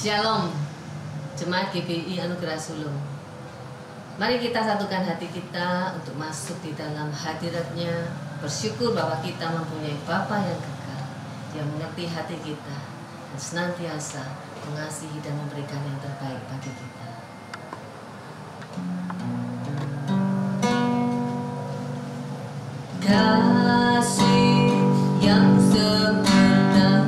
Shalom, Jemaat GBI Anugerah Sulung. Mari kita satukan hati kita untuk masuk di dalam hadirat-Nya, bersyukur bahwa kita mempunyai Bapa yang kekal, yang mengerti hati kita dan senantiasa mengasihi dan memberikan yang terbaik bagi kita. Kasih yang sempurna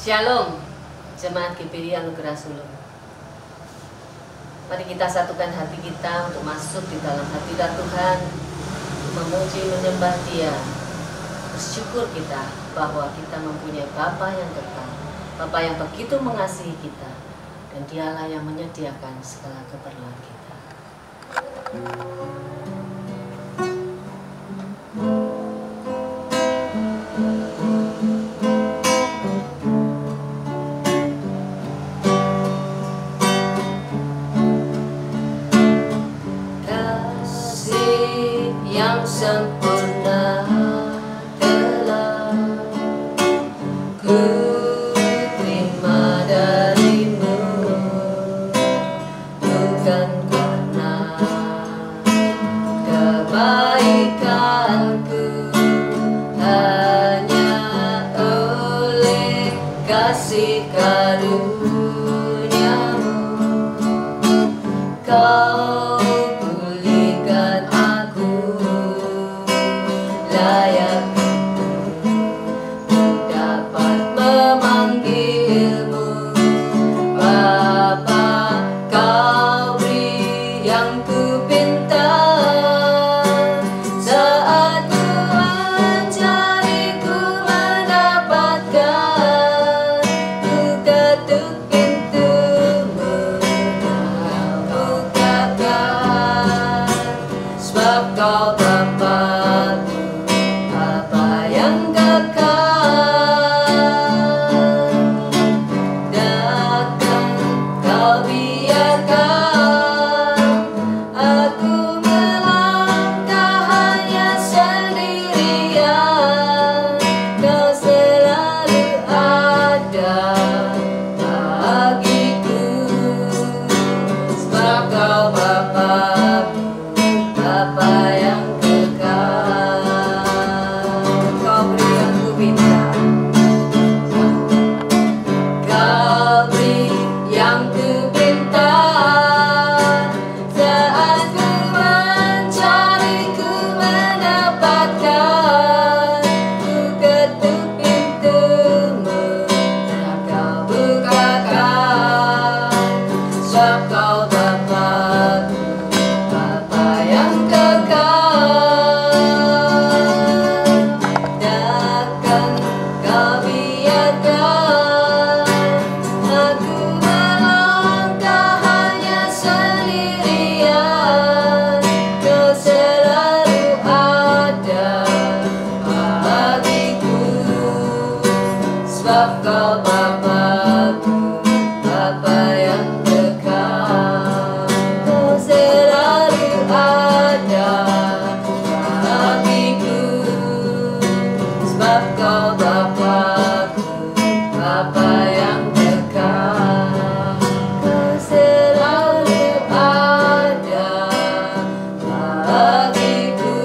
Shalom, Jemaat GBI Anugerah Sulung. Mari kita satukan hati kita untuk masuk di dalam hadirat Tuhan, memuji menyembah Dia. Bersyukur kita bahwa kita mempunyai Bapa yang kekal, Bapa yang begitu mengasihi kita, dan Dialah yang menyediakan segala keperluan kita. Yang sempurna telah ku terima darimu, bukan karena kebaikanku Kau pulihkan aku, layak dapat memanggilmu Bapa. Kau beri yang ku pinta, saat ku mencari ku mendapatkan. Ku ketuk pintumu, kau bukakan, sebab kau Bapa-Ku, Bapa yang kekal. Datang kau biarkan aku melangkah hanya sendirian. Kau selalu ada bagiku, sebab kau Bapa-Ku, Bapa yang kekal. Kau beri yang ku minta, kau beri yang ku pinta, saat ku mencari ku mendapatkan. Ku ketuk pintumu, dan kau bukakan, sebab kau Bapa-Ku, Bapa yang kekal. Takkan kau biarkan aku melangkah hanya sendirian. Kau selalu ada bagiku, sebab kau Bapa-Ku, Bapa yang kekal. Kau selalu ada bagiku, sebab kau Bapa-Ku, Bapa yang kekal. Kau selalu ada bagiku,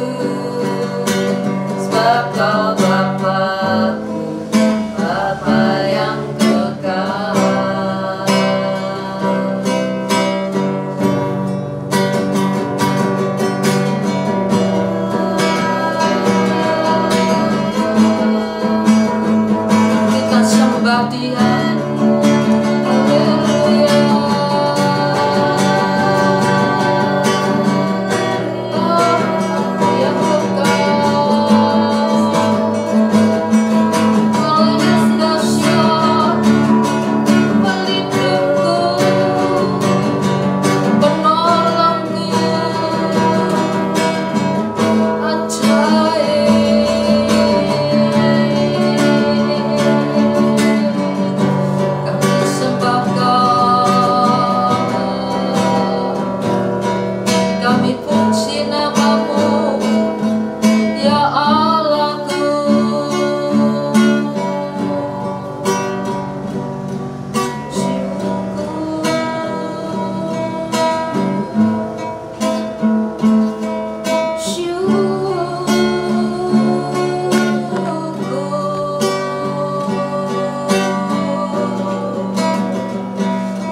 sebab kau Bapa-Ku, Bapa yang kekal. Kita sembah Dia, haleluya. Oh, yang kekal, Kau yang dahsyat, pelindungku, penolongku, kami sembah Kau, kami puji nama-Mu, ya Allahku.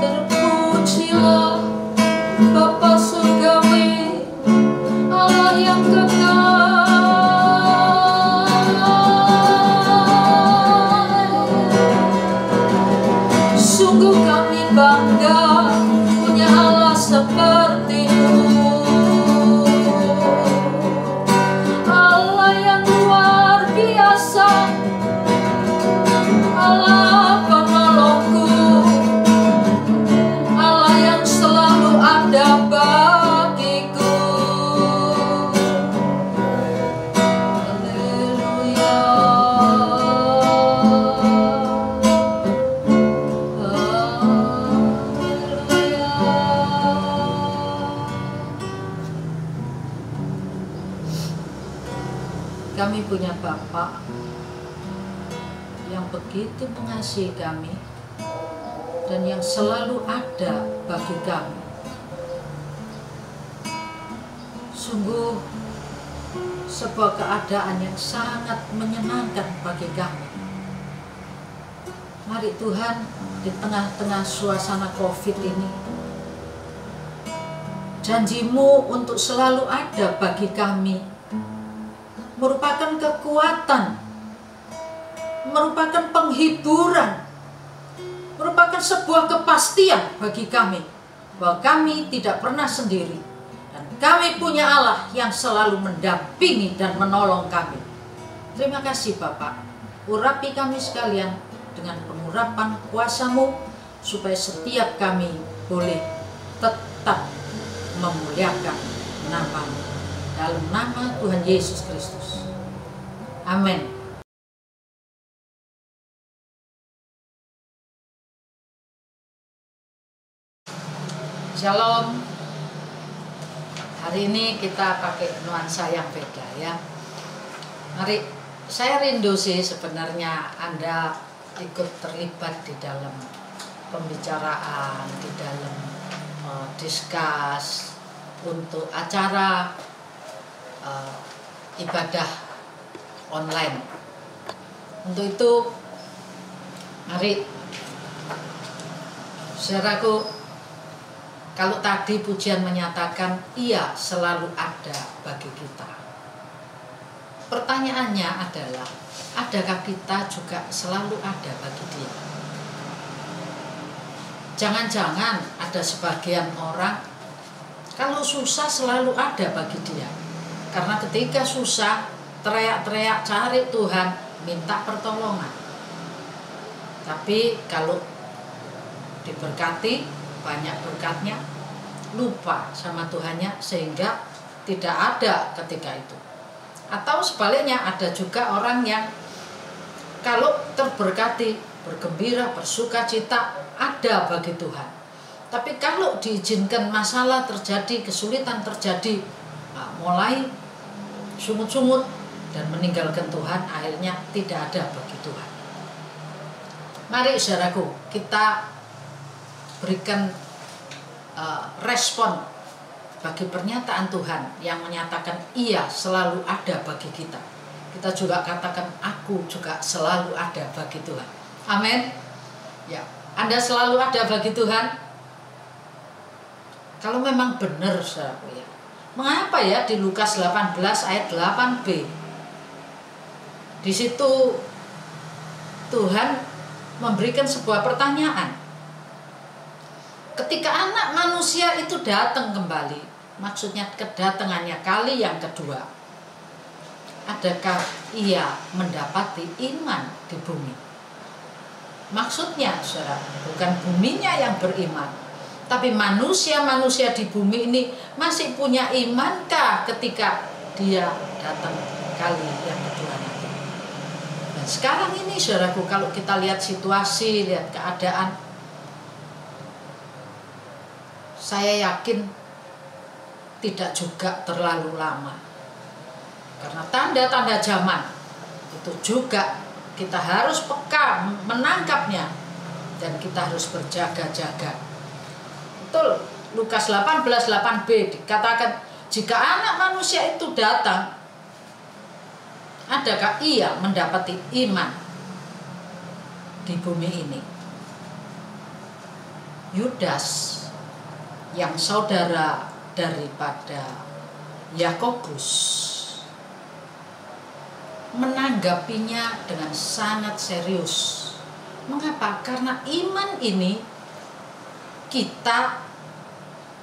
Terpujilah Bapa surgawi, Allah yang kekal. Sungguh kami bangga punya Allah seperti-Mu, Allah yang luar biasa, Allah penolongku, Allah yang selalu ada bagiku. Haleluya. Kami punya Bapa yang begitu mengasihi kami dan yang selalu ada bagi kami. Sungguh sebuah keadaan yang sangat menyenangkan bagi kami. Mari Tuhan, di tengah-tengah suasana COVID ini, Janji-Mu untuk selalu ada bagi kami merupakan kekuatan, merupakan penghiburan, merupakan sebuah kepastian bagi kami bahwa kami tidak pernah sendiri dan kami punya Allah yang selalu mendampingi dan menolong kami. Terima kasih Bapak. Urapi kami sekalian dengan pengurapan kuasa-Mu supaya setiap kami boleh tetap memuliakan nama-Mu. Dalam nama Tuhan Yesus Kristus. Amin. Shalom. Hari ini kita pakai nuansa yang beda ya. Mari, saya rindu sih sebenarnya Anda ikut terlibat di dalam pembicaraan, di dalam diskus untuk acara ibadah online. Untuk itu, mari saudaraku, kalau tadi pujian menyatakan Ia selalu ada bagi kita, pertanyaannya adalah, adakah kita juga selalu ada bagi Dia? Jangan-jangan ada sebagian orang kalau susah selalu ada bagi dia. Karena ketika susah, teriak-teriak cari Tuhan, minta pertolongan. Tapi kalau diberkati, banyak berkatnya, lupa sama Tuhannya sehingga tidak ada ketika itu. Atau sebaliknya, ada juga orang yang kalau terberkati, bergembira, bersuka cita, ada bagi Tuhan. Tapi kalau diizinkan masalah terjadi, kesulitan terjadi, mulai sungut-sungut dan meninggalkan Tuhan, akhirnya tidak ada bagi Tuhan. Mari saudaraku, kita berikan respon bagi pernyataan Tuhan yang menyatakan Ia selalu ada bagi kita. Kita juga katakan, aku juga selalu ada bagi Tuhan. Amin. Ya, Anda selalu ada bagi Tuhan. Kalau memang benar saudaraku ya, mengapa ya di Lukas 18 ayat 8b, di situ Tuhan memberikan sebuah pertanyaan. Ketika anak manusia itu datang kembali, maksudnya kedatangannya kali yang kedua, adakah ia mendapati iman di bumi? Maksudnya saudara, bukan buminya yang beriman, tapi manusia-manusia di bumi ini masih punya imankah ketika dia datang kali yang kedua nanti? Dan sekarang ini saudaraku, kalau kita lihat situasi, lihat keadaan, saya yakin tidak juga terlalu lama. Karena tanda-tanda zaman itu juga kita harus peka menangkapnya dan kita harus berjaga-jaga. Betul, Lukas 18:8b dikatakan, jika anak manusia itu datang, adakah ia mendapati iman di bumi ini? Yudas yang saudara daripada Yakobus menanggapinya dengan sangat serius. Mengapa? Karena iman ini kita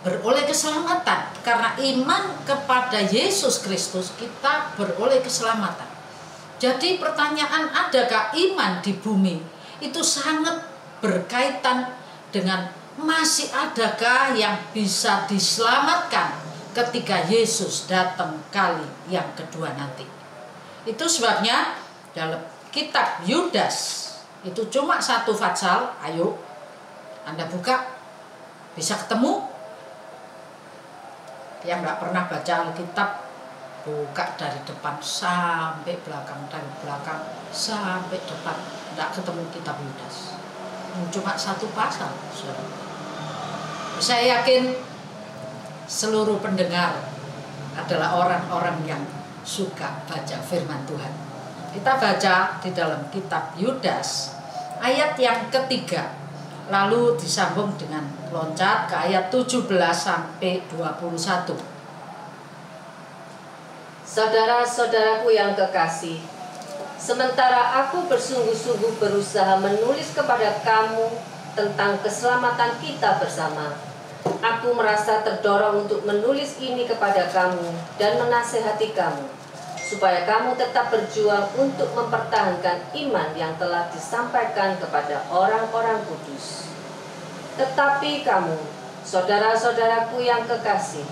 beroleh keselamatan. Karena iman kepada Yesus Kristus, kita beroleh keselamatan. Jadi pertanyaan adakah iman di bumi itu sangat berkaitan dengan masih adakah yang bisa diselamatkan ketika Yesus datang kali yang kedua nanti. Itu sebabnya dalam kitab Yudas itu cuma satu pasal. Ayo Anda buka, bisa ketemu. Yang nggak pernah baca Alkitab, buka dari depan sampai belakang, dari belakang sampai depan, nggak ketemu kitab Yudas. Cuma satu pasal. Saya yakin seluruh pendengar adalah orang-orang yang suka baca firman Tuhan. Kita baca di dalam kitab Yudas ayat yang ketiga. Lalu disambung dengan loncat ke ayat 17 sampai 21. Saudara-saudaraku yang kekasih, sementara aku bersungguh-sungguh berusaha menulis kepada kamu tentang keselamatan kita bersama, aku merasa terdorong untuk menulis ini kepada kamu dan menasehati kamu, supaya kamu tetap berjuang untuk mempertahankan iman yang telah disampaikan kepada orang-orang kudus. Tetapi kamu, saudara-saudaraku yang kekasih,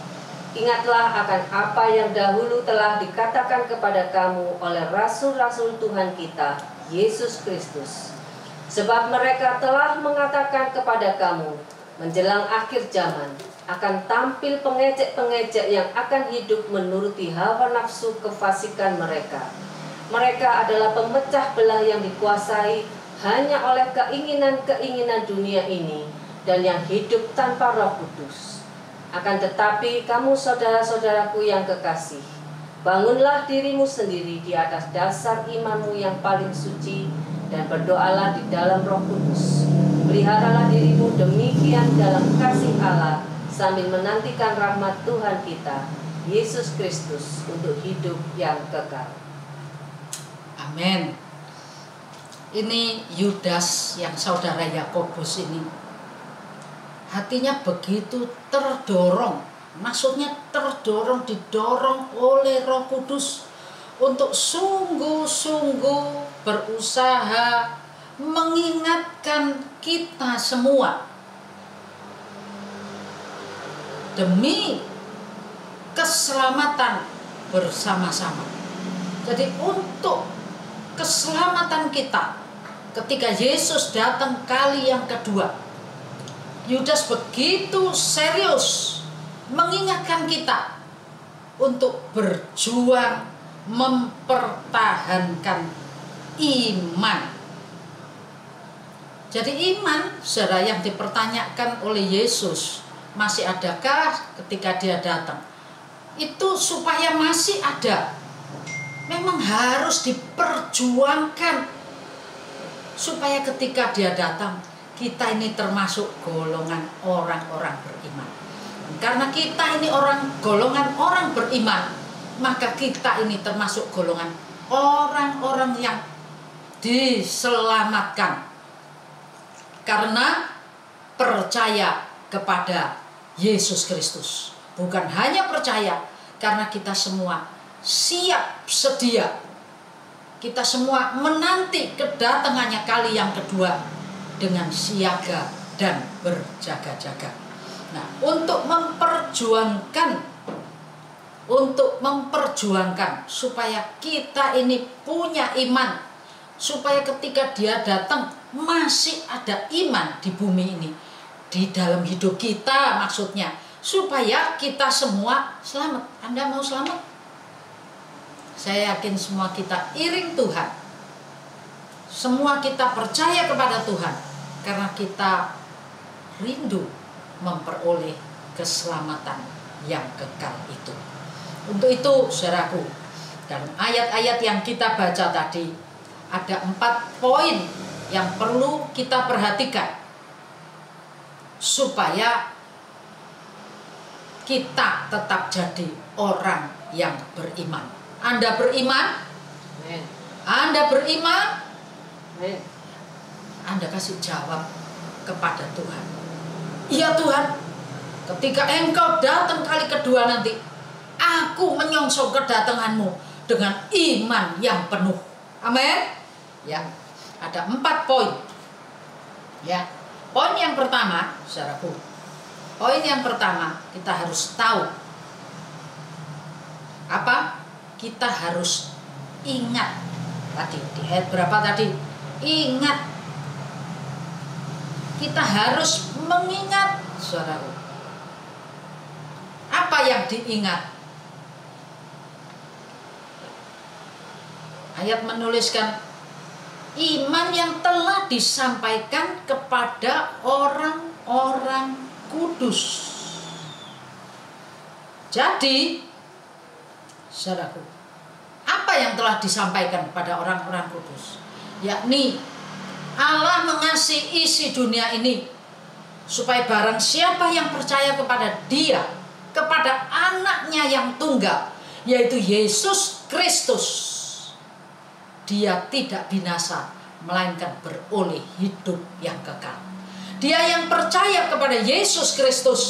ingatlah akan apa yang dahulu telah dikatakan kepada kamu oleh rasul-rasul Tuhan kita, Yesus Kristus. Sebab mereka telah mengatakan kepada kamu, menjelang akhir zaman, akan tampil pengejek-pengejek yang akan hidup menuruti hawa nafsu kefasikan mereka. Mereka adalah pemecah belah yang dikuasai hanya oleh keinginan-keinginan dunia ini dan yang hidup tanpa Roh Kudus. Akan tetapi kamu saudara-saudaraku yang kekasih, bangunlah dirimu sendiri di atas dasar imanmu yang paling suci dan berdoalah di dalam Roh Kudus. Peliharalah dirimu demikian dalam kasih Allah, sambil menantikan rahmat Tuhan kita, Yesus Kristus, untuk hidup yang kekal. Amin. Ini Yudas yang saudara Yakobus ini, hatinya begitu terdorong, maksudnya didorong oleh Roh Kudus untuk sungguh-sungguh berusaha mengingatkan kita semua demi keselamatan bersama-sama. Jadi untuk keselamatan kita ketika Yesus datang kali yang kedua, Yudas begitu serius mengingatkan kita untuk berjuang mempertahankan iman. Jadi iman, saudara, yang dipertanyakan oleh Yesus, masih adakah ketika dia datang? Itu supaya masih ada, memang harus diperjuangkan supaya ketika dia datang, kita ini termasuk golongan orang-orang beriman. Karena kita ini golongan orang beriman, maka kita ini termasuk golongan orang-orang yang diselamatkan karena percaya kepada Yesus Kristus. Bukan hanya percaya, karena kita semua siap sedia. Kita semua menanti kedatangannya kali yang kedua dengan siaga dan berjaga-jaga. Nah, untuk memperjuangkan supaya kita ini punya iman, supaya ketika dia datang masih ada iman di bumi ini, di dalam hidup kita maksudnya, supaya kita semua selamat. Anda mau selamat? Saya yakin semua kita iring Tuhan, semua kita percaya kepada Tuhan, karena kita rindu memperoleh keselamatan yang kekal itu. Untuk itu, saudaraku, dalam ayat-ayat yang kita baca tadi, ada 4 poin yang perlu kita perhatikan supaya kita tetap jadi orang yang beriman. Anda beriman? Amen. Anda beriman? Amen. Anda kasih jawab kepada Tuhan. Iya Tuhan, ketika Engkau datang kali kedua nanti, aku menyongsong kedatanganmu dengan iman yang penuh. Amin. Ya, ada 4 poin. Ya, poin yang pertama, saudaraku. Poin yang pertama, kita harus tahu apa? Kita harus ingat. Tadi di ayat berapa tadi? Ingat. Kita harus mengingat, saudaraku. Apa yang diingat? Ayat menuliskan iman yang telah disampaikan kepada orang-orang kudus. Jadi, saudaraku, apa yang telah disampaikan kepada orang-orang kudus? Yakni Allah mengasihi isi dunia ini supaya barang siapa yang percaya kepada Dia, kepada anaknya yang tunggal, yaitu Yesus Kristus, dia tidak binasa, melainkan beroleh hidup yang kekal. Dia yang percaya kepada Yesus Kristus,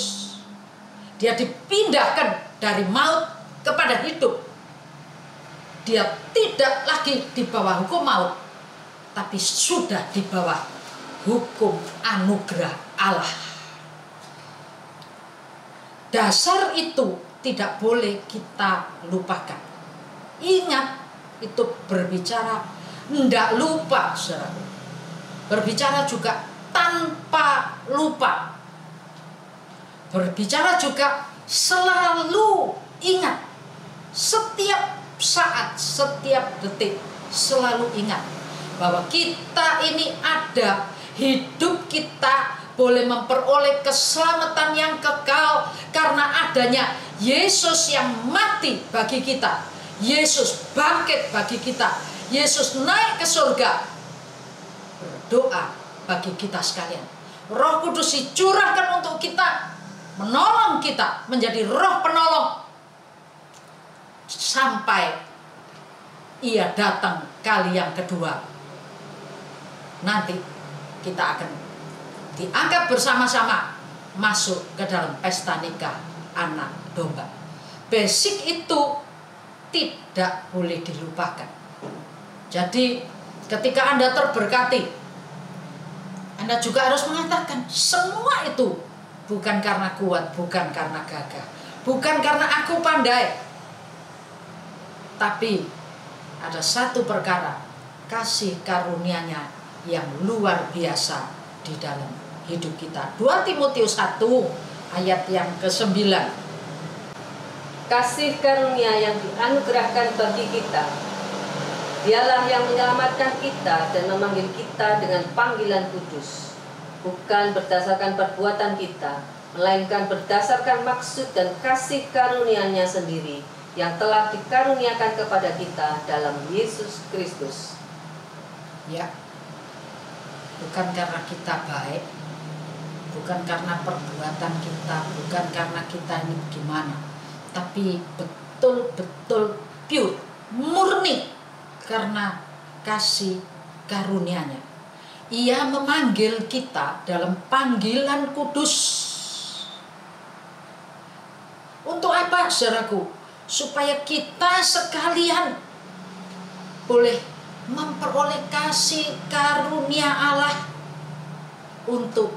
dia dipindahkan dari maut kepada hidup. Dia tidak lagi di bawah hukum maut, tapi sudah di bawah hukum anugerah Allah. Dasar itu tidak boleh kita lupakan. Ingat, itu berbicara tidak lupa, saudara. Berbicara juga tanpa lupa. Berbicara juga selalu ingat. Setiap saat, setiap detik selalu ingat bahwa kita ini ada, hidup kita boleh memperoleh keselamatan yang kekal karena adanya Yesus yang mati bagi kita, Yesus bangkit bagi kita, Yesus naik ke surga. Berdoa bagi kita sekalian, Roh Kudus dicurahkan untuk kita, menolong kita menjadi roh penolong sampai Ia datang kali yang kedua. Nanti kita akan diangkat bersama-sama masuk ke dalam pesta nikah anak domba. Basic itu tidak boleh dilupakan. Jadi ketika Anda terberkati, Anda juga harus mengatakan semua itu bukan karena kuat, bukan karena gagah, bukan karena aku pandai, tapi ada satu perkara, kasih karunia-Nya yang luar biasa di dalam hidup kita. 2 Timotius 1 ayat yang ke-9. Kasih karunia yang dianugerahkan bagi kita, Dialah yang menyelamatkan kita dan memanggil kita dengan panggilan kudus, bukan berdasarkan perbuatan kita, melainkan berdasarkan maksud dan kasih karunia-Nya sendiri yang telah dikaruniakan kepada kita dalam Yesus Kristus. Ya, bukan karena kita baik, bukan karena perbuatan kita, bukan karena kita ini gimana, tapi betul-betul pure, murni karena kasih karunia-Nya. Ia memanggil kita dalam panggilan kudus. Untuk apa, saudaraku? Supaya kita sekalian boleh memperoleh kasih karunia Allah untuk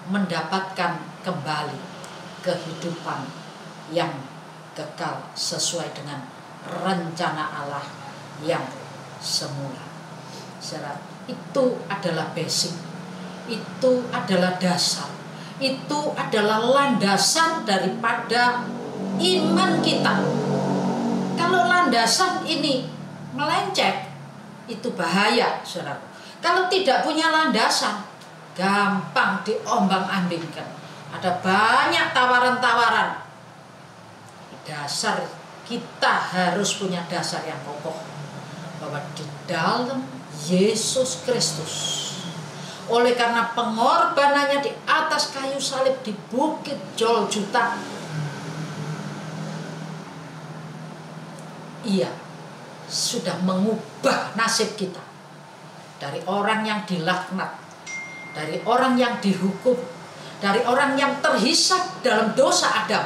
mendapatkan kembali kehidupan yang kekal sesuai dengan rencana Allah yang semula. Saudara, itu adalah basic, itu adalah dasar, itu adalah landasan daripada iman kita. Kalau landasan ini melenceng, itu bahaya, saudara. Kalau tidak punya landasan, gampang diombang-ambingkan. Ada banyak tawaran-tawaran. Dasar kita harus punya dasar yang kokoh, bahwa di dalam Yesus Kristus, oleh karena pengorbanannya di atas kayu salib di Bukit Golgota, Ia sudah mengubah nasib kita dari orang yang dilaknat, dari orang yang dihukum, dari orang yang terhisap dalam dosa Adam.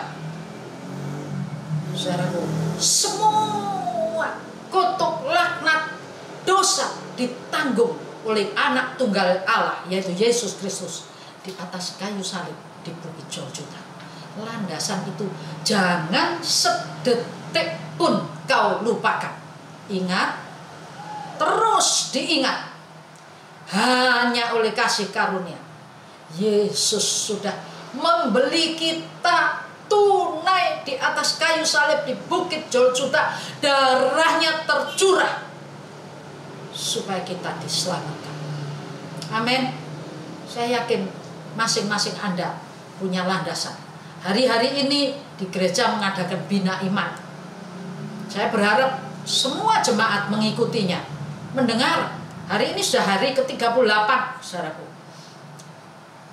Saudaraku, semua kutuk, laknat, dosa ditanggung oleh anak tunggal Allah, yaitu Yesus Kristus, di atas kayu salib di Bukit Golgota. Landasan itu jangan sedetik pun kau lupakan. Ingat, terus diingat. Hanya oleh kasih karunia, Yesus sudah membeli kita tunai di atas kayu salib di Bukit Golgota. Darahnya tercurah supaya kita diselamatkan. Amin. Saya yakin masing-masing Anda punya landasan. Hari-hari ini di gereja mengadakan bina iman. Saya berharap semua jemaat mengikutinya, mendengar Hari ini sudah hari ke-38, saudaraku.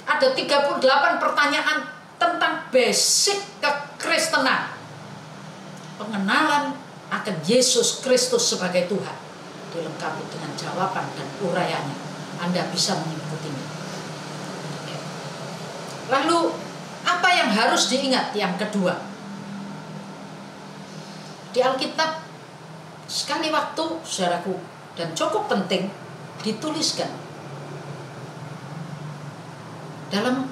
Ada 38 pertanyaan tentang basic kekristenan. Pengenalan akan Yesus Kristus sebagai Tuhan. Dilengkapi dengan jawaban dan uraiannya. Anda bisa mengikutinya. Lalu, apa yang harus diingat yang kedua? Di Alkitab, sekali waktu, saudaraku, dan cukup penting, dituliskan dalam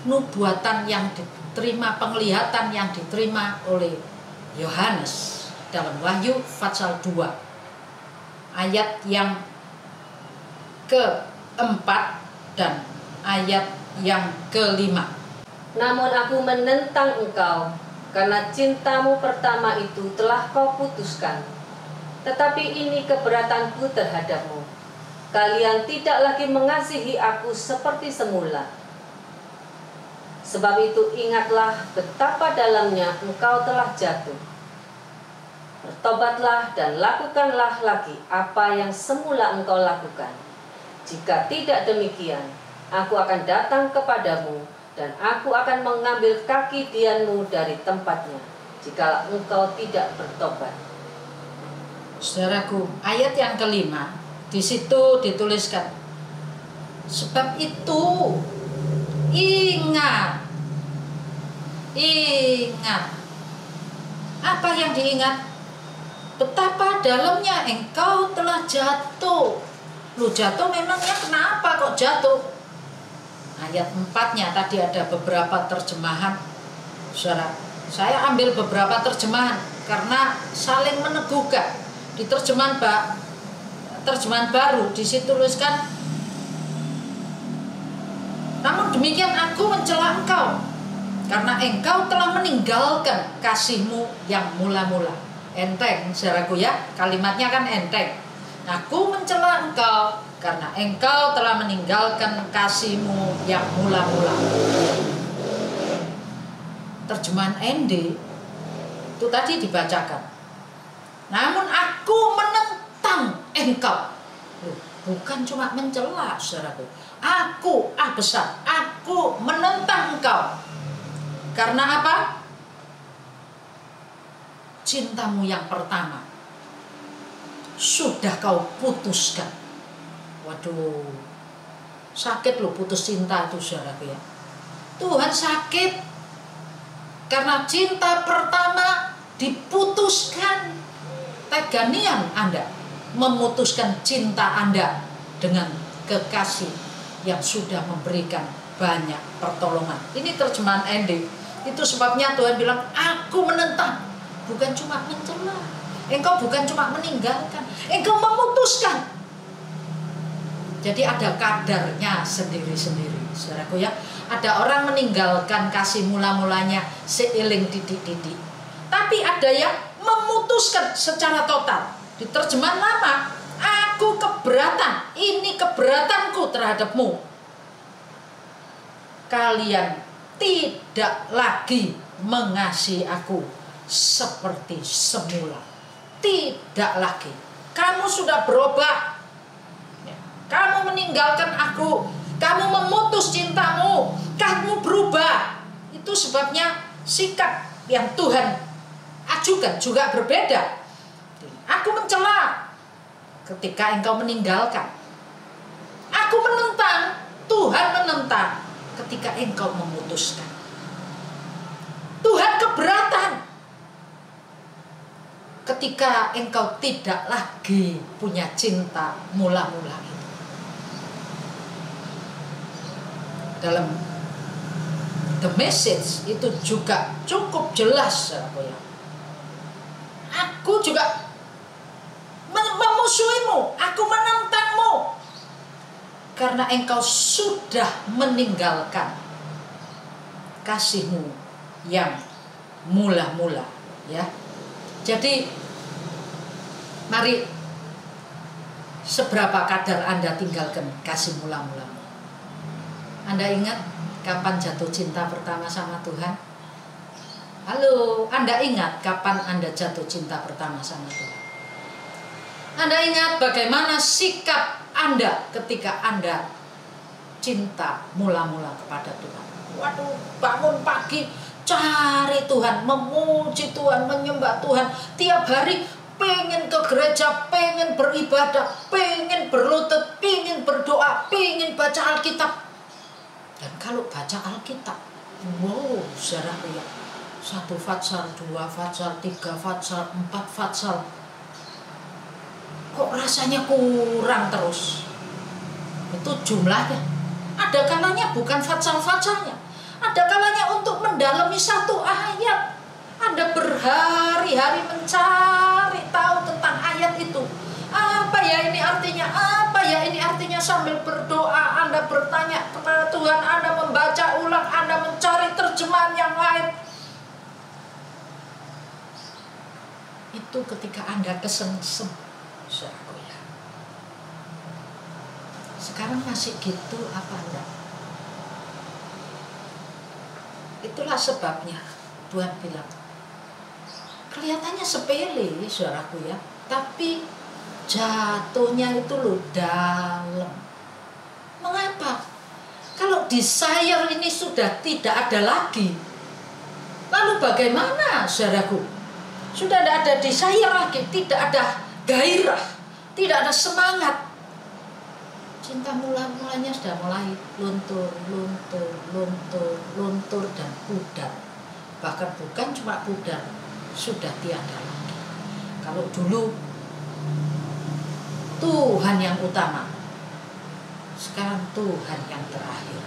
nubuatan yang diterima, penglihatan yang diterima oleh Yohanes dalam Wahyu pasal 2 ayat yang ke-4 dan ayat yang ke-5. Namun aku menentang engkau, karena cintamu pertama itu telah kau putuskan. Tetapi ini keberatanku terhadapmu. Kalian tidak lagi mengasihi aku seperti semula. Sebab itu ingatlah betapa dalamnya engkau telah jatuh. Bertobatlah dan lakukanlah lagi apa yang semula engkau lakukan. Jika tidak demikian, aku akan datang kepadamu dan aku akan mengambil kaki dianmu dari tempatnya, jika engkau tidak bertobat. Saudaraku, ayat yang ke-5 di situ dituliskan, sebab itu ingat. Apa yang diingat? Betapa dalamnya engkau telah jatuh. Lu jatuh memangnya kenapa kok jatuh? Ayat 4-nya tadi ada beberapa terjemahan. Saudara, saya ambil beberapa terjemahan karena saling meneguhkan. Di terjemahan baru di situ tuliskan, namun demikian aku mencela engkau karena engkau telah meninggalkan kasihmu yang mula-mula. Enteng, saudaraku ya, kalimatnya kan enteng. Aku mencela engkau karena engkau telah meninggalkan kasihmu yang mula-mula. Terjemahan ND itu tadi dibacakan, namun aku menentang engkau. Bukan cuma mencela, saudaraku. Aku, besar, aku menentang engkau. Karena apa? Cintamu yang pertama sudah kau putuskan. Waduh, sakit loh putus cinta itu, saudaraku ya. Tuhan sakit karena cinta pertama diputuskan. Teganian Anda memutuskan cinta Anda dengan kekasih yang sudah memberikan banyak pertolongan. Ini terjemahan ND. Itu sebabnya Tuhan bilang, aku menentang, bukan cuma mencela. Engkau bukan cuma meninggalkan, engkau memutuskan. Jadi ada kadarnya sendiri-sendiri, saudaraku ya. Ada orang meninggalkan kasih mula-mulanya seiling didik-didik. Tapi ada yang memutuskan secara total. Di terjemahan lama, aku keberatan, ini keberatanku terhadapmu. Kalian tidak lagi mengasihi aku seperti semula. Tidak lagi. Kamu sudah berubah. Kamu meninggalkan aku. Kamu memutus cintamu. Kamu berubah. Itu sebabnya sikap yang Tuhan ajukan juga berbeda. Aku mencela ketika engkau meninggalkan. Aku menentang, Tuhan menentang ketika engkau memutuskan. Tuhan keberatan ketika engkau tidak lagi punya cinta mula-mula itu. Dalam The Message itu juga cukup jelas, saudaraku ya. Aku juga memusuhimu, aku menentangmu karena engkau sudah meninggalkan kasihmu yang mula-mula, ya. Jadi mari, seberapa kadar Anda tinggalkan kasih mula-mula? Anda ingat kapan jatuh cinta pertama sama Tuhan? Halo, Anda ingat kapan Anda jatuh cinta pertama sama Tuhan? Anda ingat bagaimana sikap Anda ketika Anda cinta mula-mula kepada Tuhan. Waduh, bangun pagi cari Tuhan, memuji Tuhan, menyembah Tuhan. Tiap hari pengen ke gereja, pengen beribadah, pengen berlutut, pengen berdoa, pengen baca Alkitab. Dan kalau baca Alkitab, wow, saudaraku ya, 1 fatsal, 2 fatsal, 3 fatsal, 4 fatsal, kok rasanya kurang terus. Itu jumlahnya. Ada kalanya bukan fatsal-fatsalnya, ada kalanya untuk mendalami satu ayat. Anda berhari-hari mencari tahu tentang ayat itu. Apa ya ini artinya? Apa ya ini artinya? Sambil berdoa Anda bertanya kepada Tuhan, Anda membaca ulang, Anda mencari terjemahan yang lain. Itu ketika Anda kesengsem, saudaraku ya. Sekarang masih gitu apa enggak? Itulah sebabnya Tuhan bilang, kelihatannya sepele saudaraku ya, tapi jatuhnya itu loh dalam. Mengapa? Kalau desire ini sudah tidak ada lagi, lalu bagaimana saudaraku? Sudah tidak ada desire lagi, tidak ada gairah, tidak ada semangat. Cinta mula-mulanya sudah mulai luntur, dan pudar. Bahkan bukan cuma pudar, sudah tiada lagi. Kalau dulu Tuhan yang utama, sekarang Tuhan yang terakhir.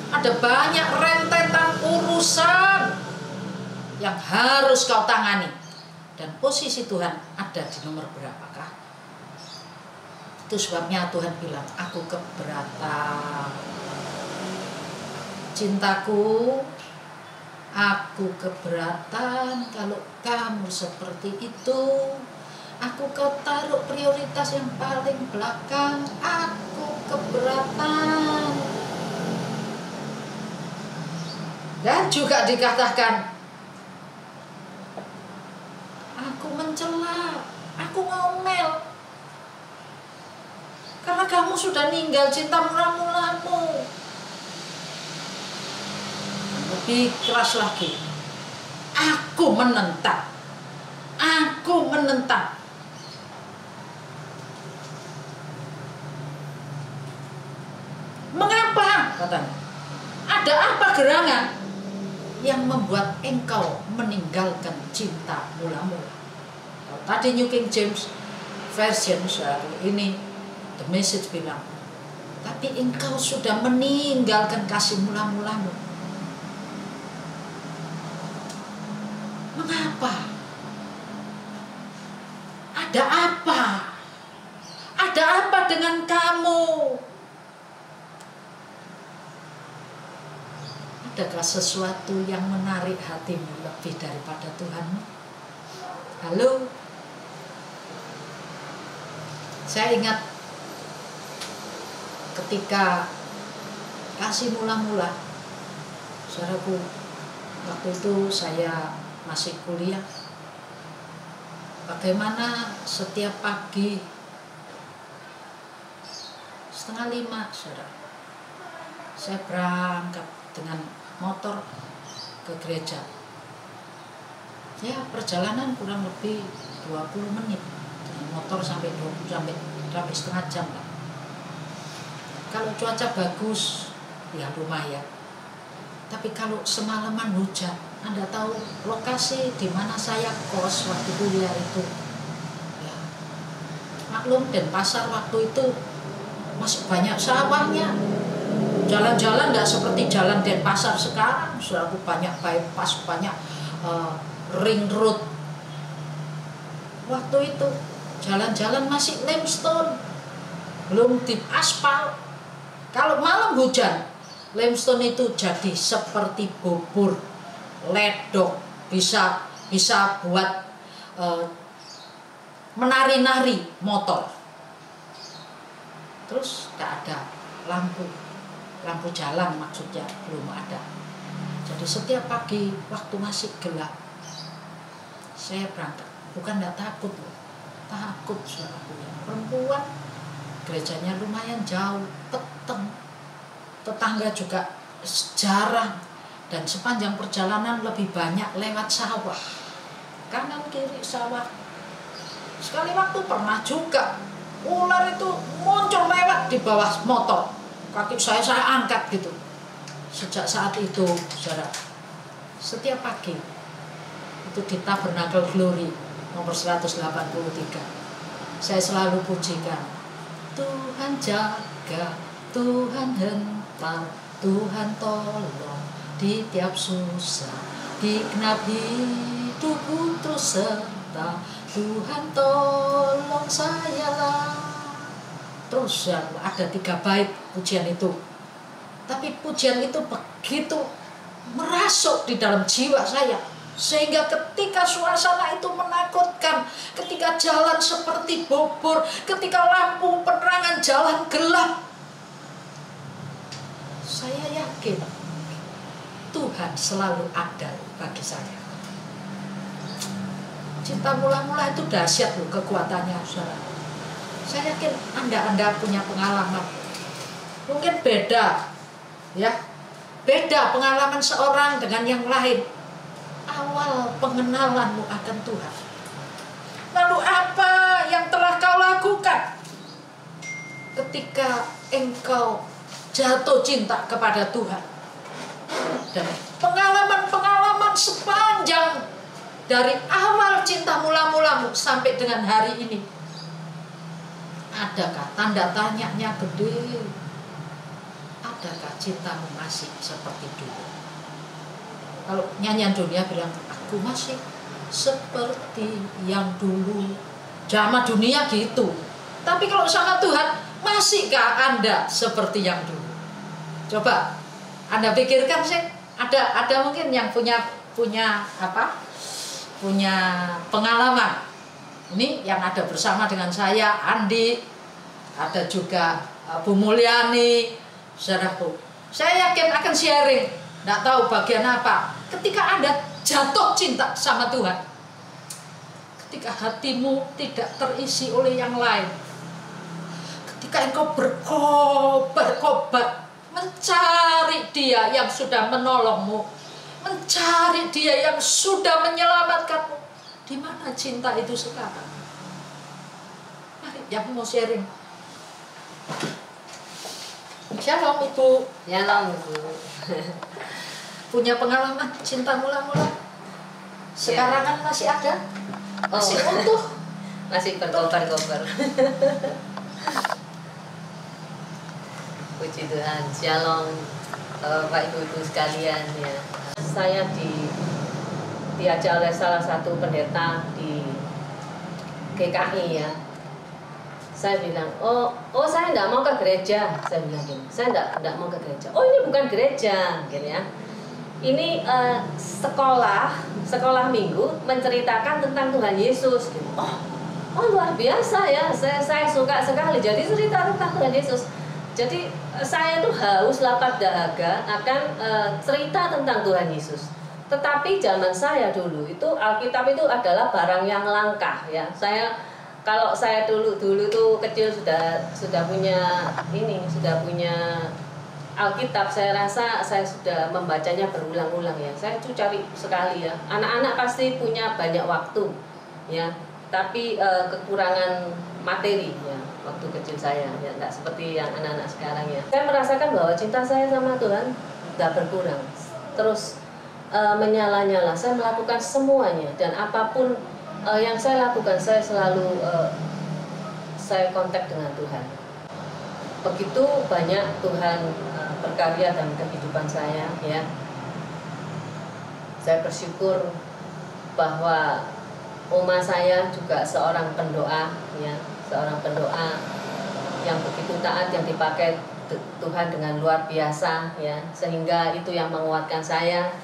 Ada banyak rentetan urusan yang harus kau tangani, dan posisi Tuhan ada di nomor berapakah? Itu sebabnya Tuhan bilang, aku keberatan. Cintaku, aku keberatan kalau kamu seperti itu. Aku kau taruh prioritas yang paling belakang. Aku keberatan. Dan juga dikatakan, aku mencela, aku ngomel, karena kamu sudah ninggal cinta mula-mulamu. Lebih keras lagi, aku menentang. Aku menentang. Mengapa? Katanya. Ada apa gerangan yang membuat engkau meninggalkan cinta mula-mula? Tadi New King James Version ini The Message bilang, tapi engkau sudah meninggalkan kasih mula-mulamu. Mengapa? Ada apa? Ada apa dengan kamu? Adakah sesuatu yang menarik hatimu lebih daripada Tuhanmu? Halo? Saya ingat ketika kasih mula-mula, saudaraku, waktu itu saya masih kuliah. Bagaimana setiap pagi 4:30, saudara, saya berangkat dengan motor ke gereja. Ya, perjalanan kurang lebih 20 menit dengan motor sampai setengah jam lah. Kalau cuaca bagus ya lumayan. Tapi kalau semalaman hujan, Anda tahu lokasi di mana saya kos waktu kuliah itu, ya, maklum, Denpasar waktu itu masih banyak sawahnya. Jalan-jalan nggak seperti jalan Denpasar sekarang, sudah banyak bypass, banyak ring road. Waktu itu jalan-jalan masih limestone, belum tip aspal. Kalau malam hujan, limestone itu jadi seperti bubur, ledok, bisa buat menari-nari motor. Terus nggak ada lampu jalan, maksudnya belum ada. Jadi setiap pagi waktu masih gelap, saya berangkat. Bukan nggak takut loh, takut saudaraku ya. Perempuan gerejanya lumayan jauh, peteng, tetangga juga jarang, dan sepanjang perjalanan lebih banyak lewat sawah, kanan kiri sawah. Sekali waktu pernah juga ular itu muncul lewat di bawah motor, kaki saya angkat gitu. Sejak saat itu saudara, setiap pagi itu di Tabernakel Glory nomor 183 saya selalu pujikan, Tuhan jaga, Tuhan hentar, Tuhan tolong di tiap susah, di genap hidupku terus serta, Tuhan tolong saya lah. Terus ya, ada 3 bait pujian itu. Tapi pujian itu begitu merasuk di dalam jiwa saya, sehingga ketika suasana itu menakutkan, ketika jalan seperti bobor, ketika lampu penerangan jalan gelap, saya yakin Tuhan selalu ada bagi saya. Cinta mula-mula itu dahsyat loh kekuatannya, saudara. Saya yakin Anda punya pengalaman. Mungkin beda, ya, beda pengalaman seorang dengan yang lain. Awal pengenalanmu akan Tuhan. Lalu apa yang telah kau lakukan ketika engkau jatuh cinta kepada Tuhan? Dan pengalaman-pengalaman sepanjang dari awal cinta mula-mulamu sampai dengan hari ini, adakah tanda tanyanya gede? Adakah cintamu masih seperti dulu? Kalau nyanyian dunia bilang, aku masih seperti yang dulu. Zaman dunia gitu. Tapi kalau sama Tuhan, masihkah Anda seperti yang dulu? Coba Anda pikirkan sih. Ada mungkin yang punya apa? Punya pengalaman. Ini yang ada bersama dengan saya, Andi, ada juga Bu Mulyani, saudaraku. Saya yakin akan sharing, tidak tahu bagian apa. Ketika Anda jatuh cinta sama Tuhan, ketika hatimu tidak terisi oleh yang lain, ketika engkau berkobar mencari Dia yang sudah menolongmu, mencari Dia yang sudah menyelamatkanmu, di mana cinta itu sekarang? Mari, yang mau sharing. Shalom Ibu. Shalom Ibu. Punya pengalaman cinta mula-mula? Sekarang kan masih ada? Masih utuh? Masih berkobar-kobar. Puji Tuhan. Shalom Bapak Ibu-Ibu sekalian ya. Saya diajak oleh salah satu pendeta di GKI ya. Saya bilang, oh saya enggak mau ke gereja. Saya bilang gini, saya enggak mau ke gereja. Oh ini bukan gereja, gitu ya. Ini sekolah minggu menceritakan tentang Tuhan Yesus. Gitu. Oh luar biasa ya. Saya suka sekali. Jadi cerita tentang Tuhan Yesus. Jadi saya tuh haus lapar dahaga akan cerita tentang Tuhan Yesus. Tetapi zaman saya dulu itu Alkitab itu adalah barang yang langka ya. Kalau saya dulu tuh kecil sudah punya Alkitab, saya rasa saya sudah membacanya berulang-ulang ya. Saya tuh cari sekali ya. Anak-anak pasti punya banyak waktu ya, tapi kekurangan materi ya waktu kecil saya ya, tidak seperti yang anak-anak sekarang ya. Saya merasakan bahwa cinta saya sama Tuhan tidak berkurang, terus menyala-nyala. Saya melakukan semuanya dan apapun yang saya lakukan, saya selalu saya kontak dengan Tuhan. Begitu banyak Tuhan berkarya dalam kehidupan saya ya. Saya bersyukur bahwa oma saya juga seorang pendoa ya, seorang pendoa yang begitu taat, yang dipakai Tuhan dengan luar biasa ya, sehingga itu yang menguatkan saya.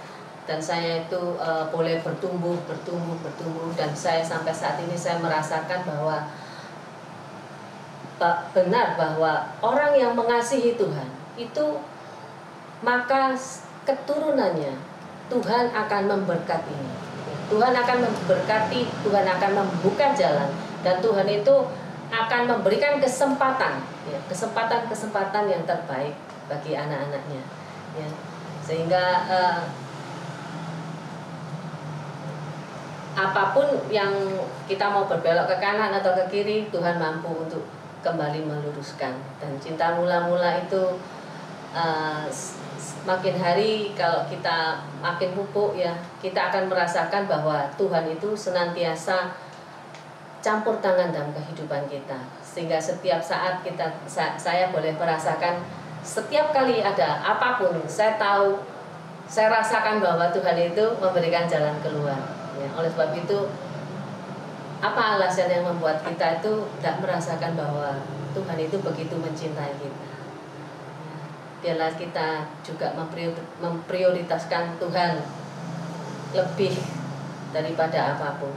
Dan saya itu boleh bertumbuh dan saya sampai saat ini saya merasakan bahwa benar bahwa orang yang mengasihi Tuhan itu maka keturunannya Tuhan akan memberkati. Tuhan akan memberkati, Tuhan akan membuka jalan Dan Tuhan itu akan memberikan kesempatan, ya, kesempatan yang terbaik bagi anak-anaknya, ya. Sehingga apapun yang kita mau berbelok ke kanan atau ke kiri, Tuhan mampu untuk kembali meluruskan. Dan cinta mula-mula itu makin hari kalau kita makin pupuk, ya, kita akan merasakan bahwa Tuhan itu senantiasa campur tangan dalam kehidupan kita. Sehingga setiap saat saya boleh merasakan, setiap kali ada apapun, saya tahu, saya rasakan bahwa Tuhan itu memberikan jalan keluar. Ya, oleh sebab itu, apa alasan yang membuat kita itu tidak merasakan bahwa Tuhan itu begitu mencintai kita? Ya, biarlah kita juga memprioritaskan Tuhan lebih daripada apapun.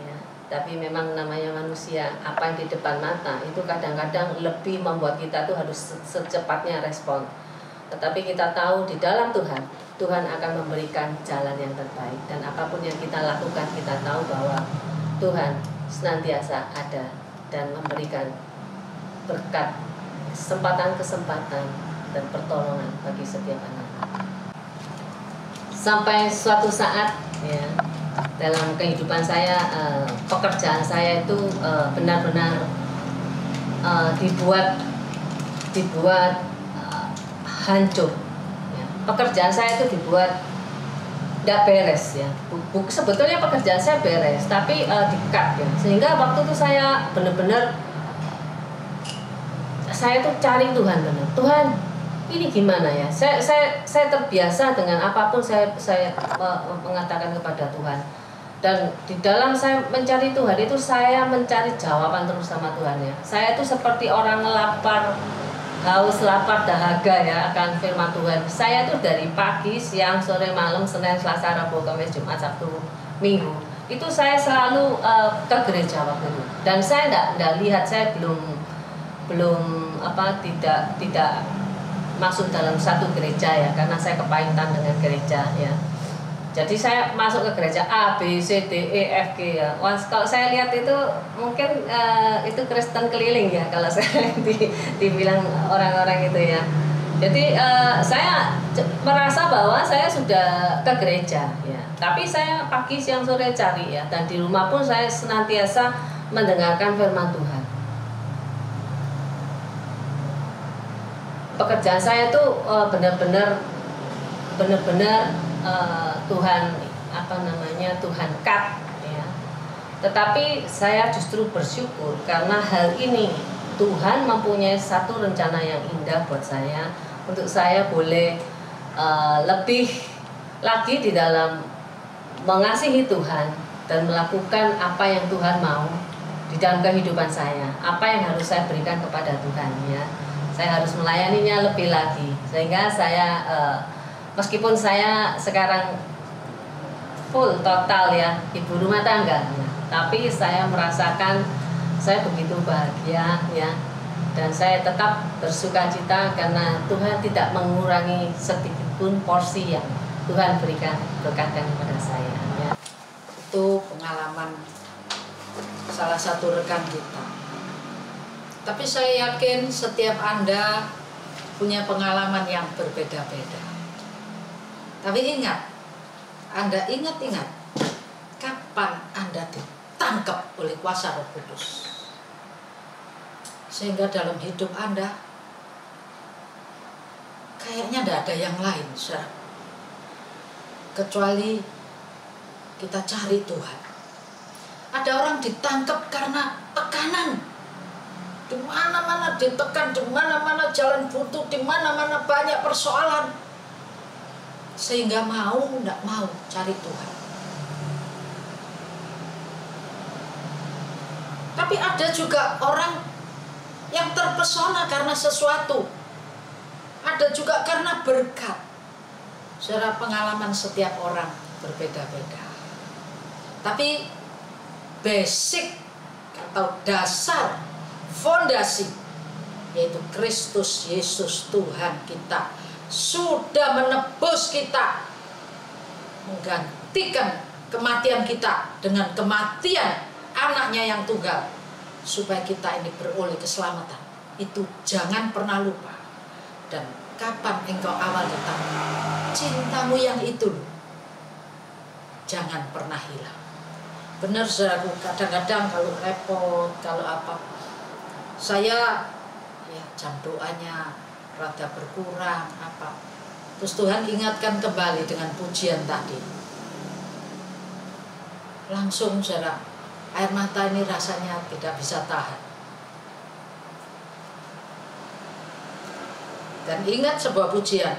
Ya, tapi memang namanya manusia, apa yang di depan mata itu kadang-kadang lebih membuat kita tuh harus secepatnya respon. Tetapi kita tahu di dalam Tuhan akan memberikan jalan yang terbaik. Dan apapun yang kita lakukan, kita tahu bahwa Tuhan senantiasa ada dan memberikan berkat, kesempatan dan pertolongan bagi setiap anak. Sampai suatu saat, ya, dalam kehidupan saya, pekerjaan saya itu benar-benar dibuat hancur. Ya. Pekerjaan saya itu dibuat tidak beres, ya. Sebetulnya pekerjaan saya beres, tapi di-cut, ya. Sehingga waktu itu saya benar-benar tuh cari Tuhan, benar. Tuhan, ini gimana ya? Saya terbiasa dengan apapun saya mengatakan kepada Tuhan. Dan di dalam saya mencari Tuhan itu, saya mencari jawaban terus sama Tuhan, ya. Saya itu seperti orang lapar, haus, lapar, dahaga, ya, akan firman Tuhan. Saya tuh dari pagi, siang, sore, malam, Senin, Selasa, Rabu, Kamis, Jumat, Sabtu, Minggu, itu saya selalu ke gereja waktu itu. Dan saya tidak lihat, saya belum tidak masuk dalam satu gereja, ya, karena saya kepahitan dengan gereja, ya. Jadi saya masuk ke gereja A, B, C, D, E, F, G, ya. Kalau saya lihat itu mungkin itu Kristen keliling, ya, kalau saya dibilang orang-orang itu, ya. Jadi saya merasa bahwa saya sudah ke gereja, ya. Tapi saya pagi, siang, sore cari, ya. Dan di rumah pun saya senantiasa mendengarkan firman Tuhan. Pekerjaan saya itu benar-benar Tuhan Tuhan cut, ya. Tetapi saya justru bersyukur karena hal ini Tuhan mempunyai satu rencana yang indah buat saya, untuk saya boleh lebih lagi di dalam mengasihi Tuhan dan melakukan apa yang Tuhan mau di dalam kehidupan saya, apa yang harus saya berikan kepada Tuhan, ya. Saya harus melayaninya lebih lagi, sehingga saya meskipun saya sekarang full total, ya, ibu rumah tangga, ya, tapi saya merasakan saya begitu bahagia, ya, dan saya tetap bersukacita karena Tuhan tidak mengurangi sedikit pun porsi yang Tuhan berkatkan kepada saya, ya. Itu pengalaman salah satu rekan kita. Tapi saya yakin setiap Anda punya pengalaman yang berbeda-beda. Tapi ingat, Anda ingat kapan Anda ditangkap oleh kuasa Roh Kudus. Sehingga dalam hidup Anda kayaknya tidak ada yang lain, saudara, kecuali kita cari Tuhan. Ada orang ditangkap karena tekanan. Di mana-mana ditekan, di mana-mana jalan buntu, di mana-mana banyak persoalan, sehingga tidak mau cari Tuhan. Tapi ada juga orang yang terpesona karena sesuatu, ada juga karena berkat. Saudara, pengalaman setiap orang berbeda-beda. Tapi basic atau dasar, fondasi, yaitu Kristus Yesus Tuhan kita sudah menebus kita, menggantikan kematian kita dengan kematian anaknya yang tunggal, supaya kita ini beroleh keselamatan, itu jangan pernah lupa. Dan kapan engkau awal datang, cintamu yang itu jangan pernah hilang. Benar saudaraku, kadang-kadang kalau repot, kalau apa, saya ya jam doanya rada berkurang apa, terus Tuhan ingatkan kembali dengan pujian tadi, langsung saudara, air mata ini rasanya tidak bisa tahan. Dan ingat sebuah pujian,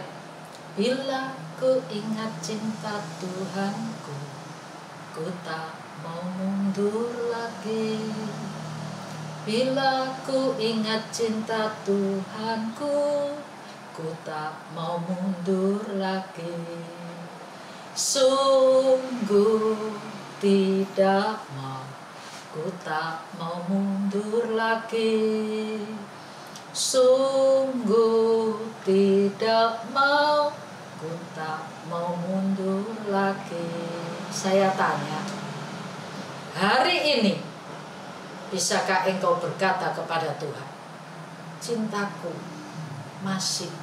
bila ku ingat cinta Tuhanku, ku tak mau mundur lagi. Bila ku ingat cinta Tuhanku, ku tak mau mundur lagi. Sungguh tidak mau, ku tak mau mundur lagi. Sungguh tidak mau, ku tak mau mundur lagi. Saya tanya, hari ini bisakah engkau berkata kepada Tuhan, cintaku masih,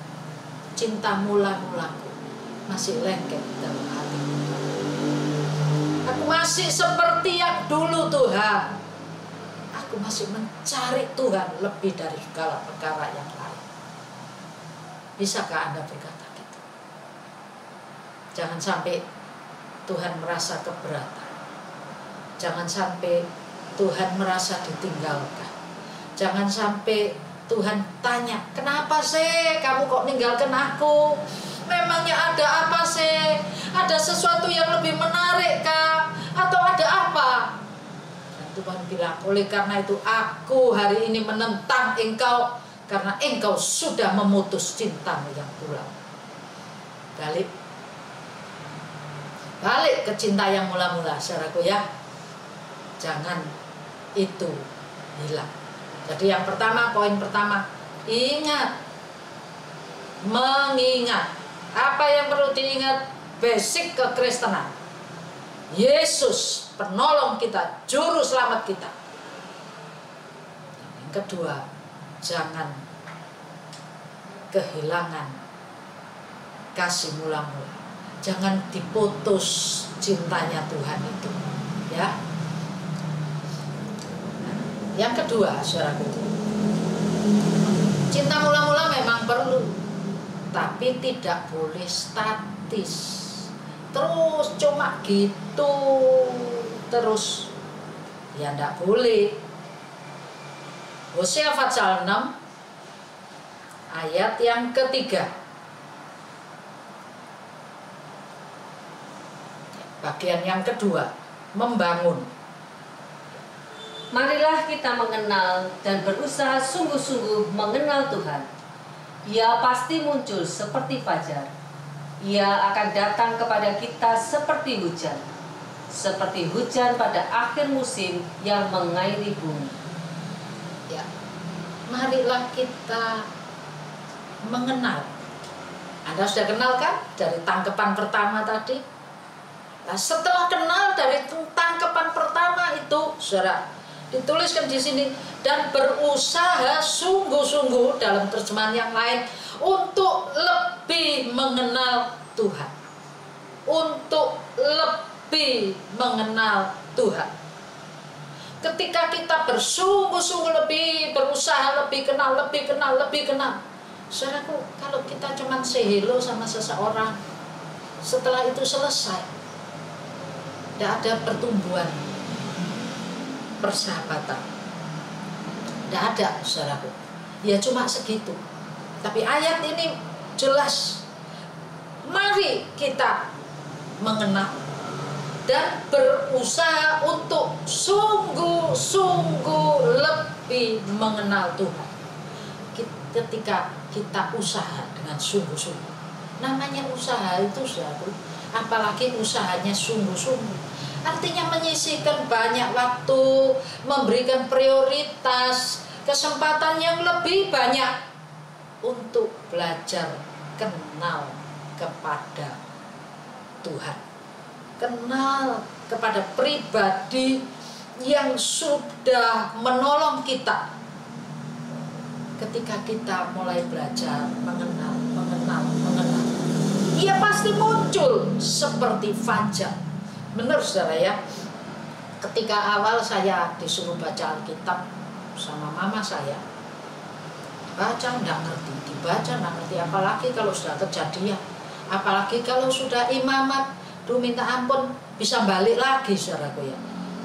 cinta mula-mulaku masih lengket dalam hatiku. Aku masih seperti yang dulu Tuhan. Aku masih mencari Tuhan lebih dari segala perkara yang lain. Bisakah Anda berkata gitu? Jangan sampai Tuhan merasa keberatan. Jangan sampai Tuhan merasa ditinggalkan. Jangan sampai Tuhan tanya, kenapa sih kamu kok ninggalkan aku? Memangnya ada apa sih? Ada sesuatu yang lebih menarik kah? Atau ada apa? Dan Tuhan bilang, oleh karena itu aku hari ini menentang engkau, karena engkau sudah memutus cintamu yang pulang. Balik ke cinta yang mula-mula, saudaraku ya. Jangan itu hilang. Jadi yang pertama, poin pertama, ingat, mengingat. Apa yang perlu diingat? Basic kekristenan. Yesus penolong kita, juru selamat kita. Yang kedua, jangan kehilangan kasih mula-mula. Jangan diputus cintanya Tuhan itu, ya. Yang kedua, saudaraku, cinta mula-mula memang perlu, tapi tidak boleh statis. Terus cuma gitu terus, ya tidak boleh. Hosea pasal 6 ayat yang ketiga, bagian yang kedua, membangun. Marilah kita mengenal dan berusaha sungguh-sungguh mengenal Tuhan. Ia pasti muncul seperti fajar. Ia akan datang kepada kita seperti hujan pada akhir musim yang mengairi bumi. Ya, marilah kita mengenal. Anda sudah kenal kan dari tangkapan pertama tadi? Nah, setelah kenal dari tangkapan pertama itu, saudara, dituliskan di sini, dan berusaha sungguh-sungguh dalam terjemahan yang lain untuk lebih mengenal Tuhan. Untuk lebih mengenal Tuhan. Ketika kita bersungguh-sungguh lebih, berusaha lebih kenal, saudaraku, kalau kita cuma say hello sama seseorang, setelah itu selesai, tidak ada pertumbuhan persahabatan, tidak ada, saudaraku. Ya cuma segitu. Tapi ayat ini jelas, mari kita mengenal dan berusaha untuk sungguh-sungguh lebih mengenal Tuhan. Ketika kita usaha dengan sungguh-sungguh, namanya usaha itu, saudaraku, apalagi usahanya sungguh-sungguh, artinya menyisihkan banyak waktu, memberikan prioritas, kesempatan yang lebih banyak untuk belajar kenal kepada Tuhan, kenal kepada pribadi yang sudah menolong kita ketika kita mulai belajar mengenal. Ia pasti muncul seperti fajar. Benar saudara ya. Ketika awal saya disuruh baca Alkitab sama mama saya, baca nggak ngerti, dibaca nggak ngerti, apalagi kalau sudah kejadian, apalagi kalau sudah imamat, duh minta ampun, bisa balik lagi saudaraku ya.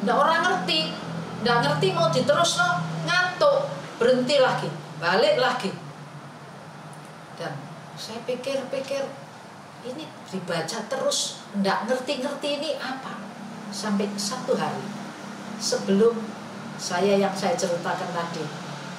Nggak orang ngerti mau diterus no, ngantuk, berhenti lagi, balik lagi. Dan saya pikir ini dibaca terus, nggak ngerti ini apa. Sampai satu hari sebelum yang saya ceritakan tadi,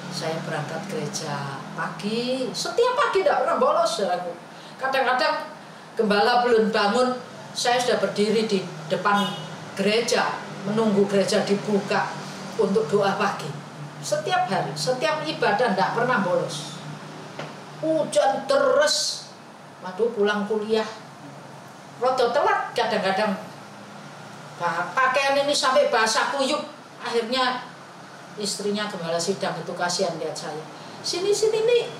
saya berangkat gereja pagi, setiap pagi tidak pernah bolos saudaraku. Kadang-kadang gembala belum bangun, saya sudah berdiri di depan gereja menunggu gereja dibuka untuk doa pagi. Setiap hari, setiap ibadah tidak pernah bolos. Hujan terus, waduh pulang kuliah rodo telat, kadang-kadang pakaian ini sampai basah kuyup. Akhirnya istrinya gembala sidang itu kasihan lihat saya, sini nih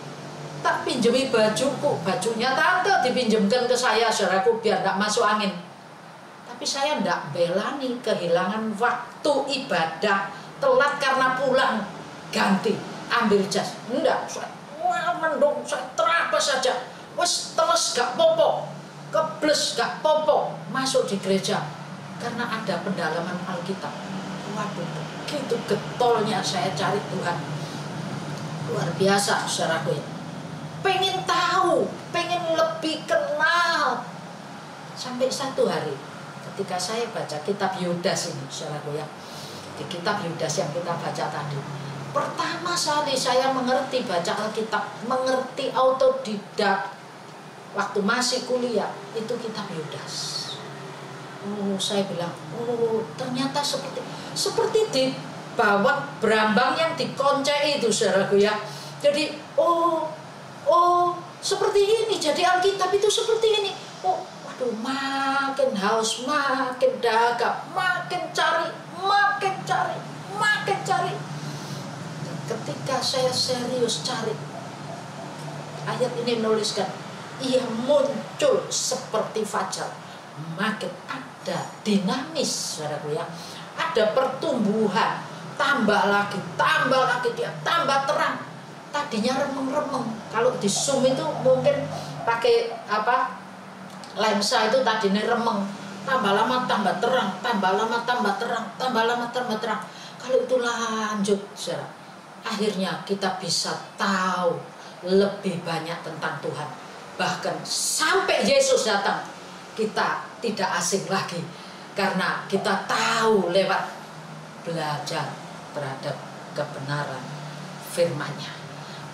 tak pinjemi bajunya tante dipinjemkan ke saya saudaraku biar tidak masuk angin. Tapi saya tidak belani kehilangan waktu ibadah, telat karena pulang ganti ambil jas, enggak, saya mendung, saya terabas saja, wes teles gak popo, kebles gak popo, masuk di gereja karena ada pendalaman Alkitab. Waduh, begitu getolnya saya cari Tuhan, luar biasa saudaraku ya. Pengen tahu, pengen lebih kenal. Sampai satu hari ketika saya baca kitab Yudas ini saudaraku ya, di kitab Yudas yang kita baca tadi, pertama kali saya mengerti baca Alkitab, mengerti autodidak waktu masih kuliah, itu kitab Yudas. Oh, saya bilang, oh ternyata seperti di bawah berambang yang dikoncei itu saudaraku ya. Jadi oh seperti ini, jadi Alkitab itu seperti ini. Oh waduh, makin haus, makin dahaga, makin cari. Dan ketika saya serius cari, ayat ini menuliskan, ia muncul seperti fajar. Makin ada dinamis saudaraku ya, ada pertumbuhan, tambah lagi dia, tambah terang. Tadinya remeng-remeng, kalau di zoom itu mungkin pakai lensa itu tadinya remeng, tambah lama tambah terang, tambah lama tambah terang. Kalau itu lanjut saudara, akhirnya kita bisa tahu lebih banyak tentang Tuhan. Bahkan sampai Yesus datang, kita tidak asing lagi, karena kita tahu lewat belajar terhadap kebenaran firman-Nya.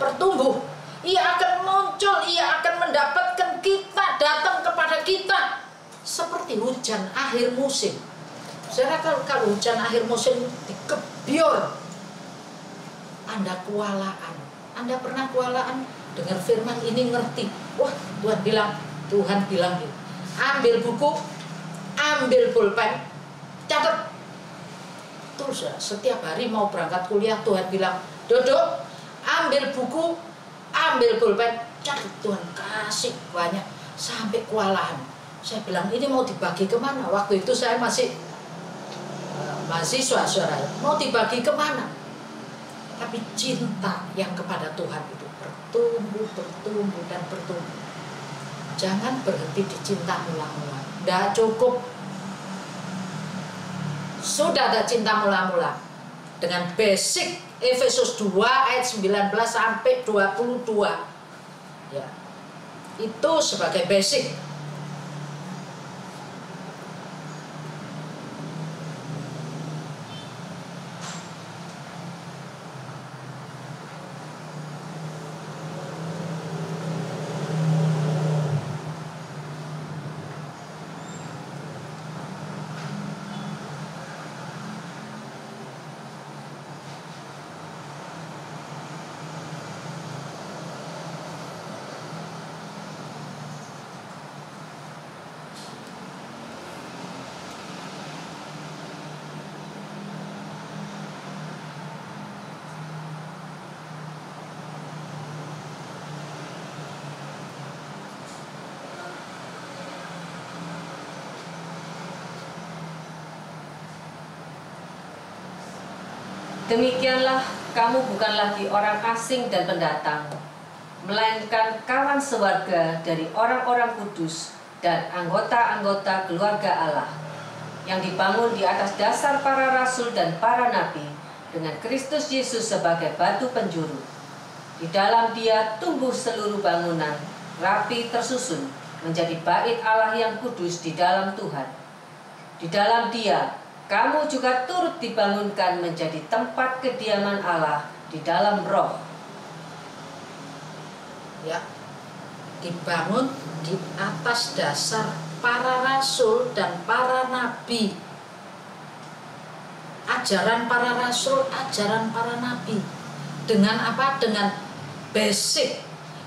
Pertumbuh, ia akan muncul, ia akan mendapatkan kita, datang kepada kita seperti hujan akhir musim. Saudara, kalau hujan akhir musim dikebiur, Anda kewalahan. Anda pernah kewalahan dengar firman ini, ngerti, wah Tuhan bilang gitu. Ambil buku, ambil pulpen, catat. Terus setiap hari mau berangkat kuliah Tuhan bilang, duduk, ambil buku, ambil pulpen, catat. Tuhan kasih banyak sampai kewalahan. Saya bilang, ini mau dibagi kemana? Waktu itu saya masih mahasiswa saudara, mau dibagi kemana? Tapi cinta yang kepada Tuhan itu bertumbuh dan bertumbuh. Jangan berhenti di cinta mula-mula. Tidak cukup. Sudah ada cinta mula-mula. Dengan basic Efesus 2 ayat 19 sampai 22. Ya. Itu sebagai basic. Demikianlah kamu bukan lagi orang asing dan pendatang, melainkan kawan sewarga dari orang-orang kudus dan anggota-anggota keluarga Allah, yang dibangun di atas dasar para rasul dan para nabi, dengan Kristus Yesus sebagai batu penjuru. Di dalam Dia tumbuh seluruh bangunan, rapi tersusun, menjadi bait Allah yang kudus di dalam Tuhan. Di dalam Dia, kamu juga turut dibangunkan menjadi tempat kediaman Allah di dalam Roh. Ya, dibangun di atas dasar para rasul dan para nabi. Ajaran para rasul, ajaran para nabi. Dengan apa? Dengan basic,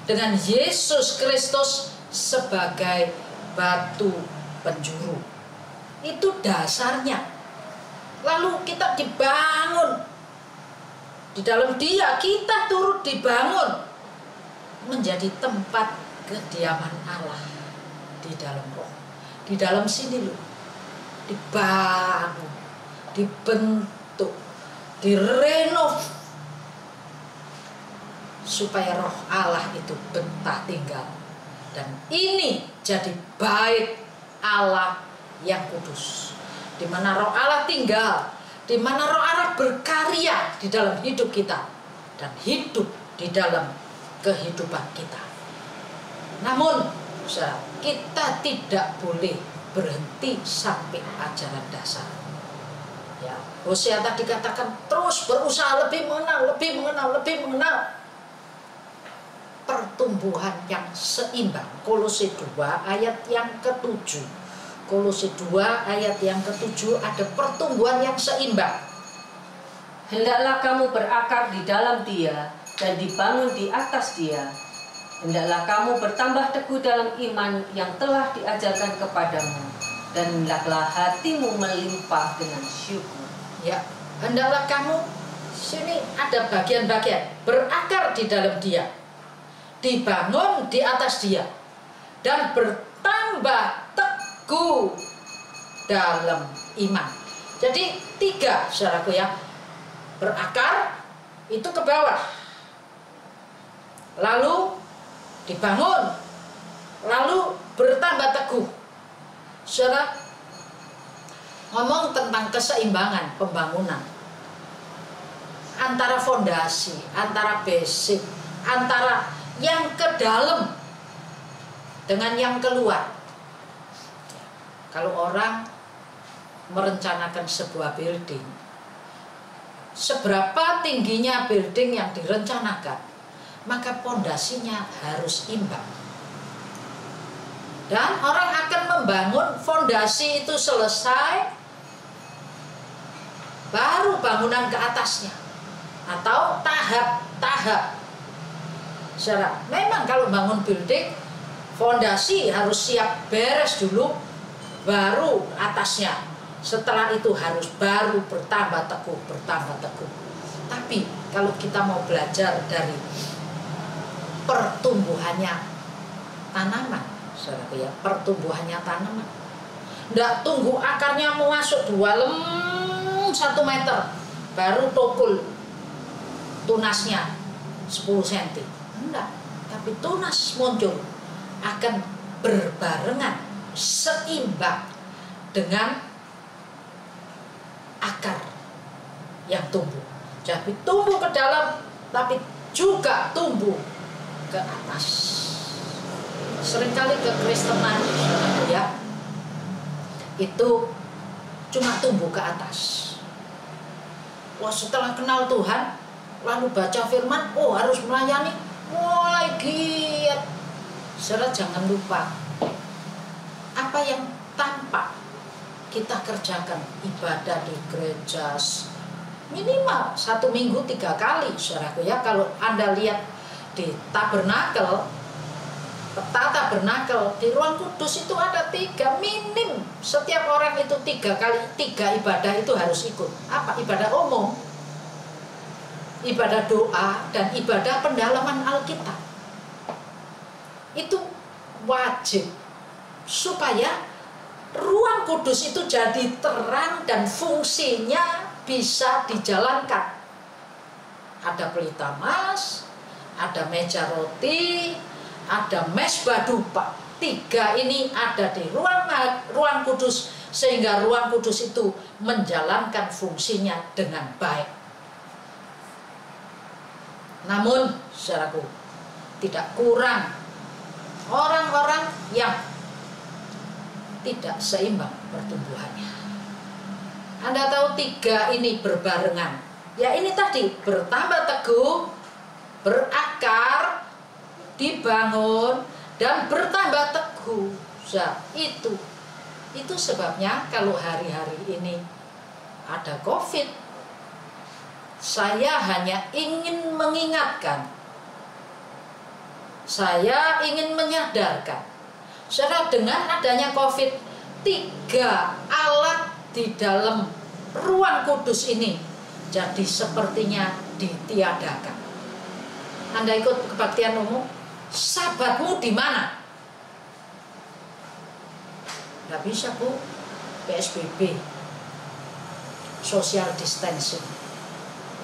dengan Yesus Kristus sebagai batu penjuru. Itu dasarnya. Lalu kita dibangun. Di dalam Dia kita turut dibangun menjadi tempat kediaman Allah di dalam Roh. Di dalam sini loh, dibangun, dibentuk, direnov, supaya Roh Allah itu betah tinggal. Dan ini jadi bait Allah yang kudus, di mana Roh Allah tinggal, di mana Roh Allah berkarya di dalam hidup kita dan hidup di dalam kehidupan kita. Namun kita tidak boleh berhenti sampai ajaran dasar. Ya, Hosea tadi katakan terus berusaha lebih mengenal, lebih mengenal, lebih mengenal. Pertumbuhan yang seimbang. Kolose 2 ayat yang ke-7. Kolose 2 ayat yang ke-7 ada pertumbuhan yang seimbang. Hendaklah kamu berakar di dalam Dia dan dibangun di atas Dia. Hendaklah kamu bertambah teguh dalam iman yang telah diajarkan kepadamu, dan hendaklah hatimu melimpah dengan syukur. Ya, hendaklah kamu, sini ada bagian-bagian, berakar di dalam Dia, dibangun di atas Dia, dan bertambah teguh dalam iman. Jadi 3, saudaraku ya. Berakar itu ke bawah, lalu dibangun, lalu bertambah teguh. Saudara, ngomong tentang keseimbangan pembangunan antara fondasi, antara basic, antara yang ke dalam dengan yang keluar. Kalau orang merencanakan sebuah building, seberapa tingginya building yang direncanakan, maka fondasinya harus imbang. Dan orang akan membangun fondasi itu selesai, baru bangunan ke atasnya, atau tahap-tahap. Saudara, memang kalau bangun building, fondasi harus siap beres dulu, baru atasnya. Setelah itu harus baru bertambah teguh, bertambah teguh. Tapi kalau kita mau belajar dari pertumbuhannya tanaman, saudara ya, pertumbuhannya tanaman, nggak tunggu akarnya mau masuk 2 lem 1 meter, baru tokul tunasnya 10 cm. Enggak, tapi tunas muncul akan berbarengan, seimbang dengan akar yang tumbuh. Jadi tumbuh ke dalam, tapi juga tumbuh ke atas. Seringkali kekristenan ya, itu cuma tumbuh ke atas. Wah, setelah kenal Tuhan, lalu baca firman, oh harus melayani, mulai giat. Saudara jangan lupa, apa yang tampak kita kerjakan, ibadah di gereja minimal 1 minggu 3 kali, saudaraku ya. Kalau Anda lihat di tabernakel, peta tabernakel di ruang kudus itu ada 3 minim. Setiap orang itu 3 kali, 3 ibadah itu harus ikut. Apa? Ibadah umum, ibadah doa, dan ibadah pendalaman Alkitab. Itu wajib supaya ruang kudus itu jadi terang dan fungsinya bisa dijalankan Ada pelita emas, ada meja roti, ada mesbah dupa. 3 ini ada di ruang kudus, sehingga ruang kudus itu menjalankan fungsinya dengan baik. Namun, saudaraku, tidak kurang orang-orang yang tidak seimbang pertumbuhannya. Anda tahu 3 ini berbarengan. Ya ini tadi, bertambah teguh, berakar, dibangun, dan bertambah teguh. Nah, itu sebabnya kalau hari-hari ini ada COVID, saya hanya ingin mengingatkan, saya ingin menyadarkan, saudara, dengan adanya COVID, 3 alat di dalam ruang kudus ini jadi sepertinya ditiadakan. Anda ikut kebaktian umum, sahabatmu di mana? Nggak bisa, Bu. PSBB, social distancing.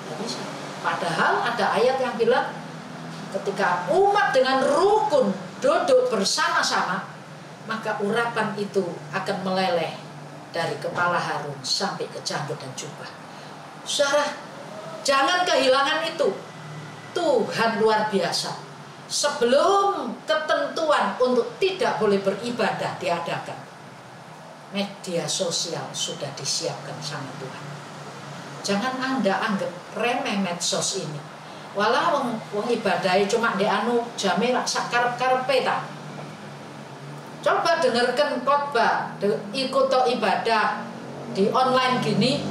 Nggak bisa. Padahal ada ayat yang bilang ketika umat dengan rukun duduk bersama-sama, maka urapan itu akan meleleh dari kepala Harun sampai ke janggut dan jubah. Saudara, jangan kehilangan itu. Tuhan luar biasa. Sebelum ketentuan untuk tidak boleh beribadah diadakan, media sosial sudah disiapkan sama Tuhan. Jangan Anda anggap remeh medsos ini. Walau wong ibadahe cuma di anu jame sak karep-karepe ta. Coba dengarkan khotbah, ikut ibadah di online gini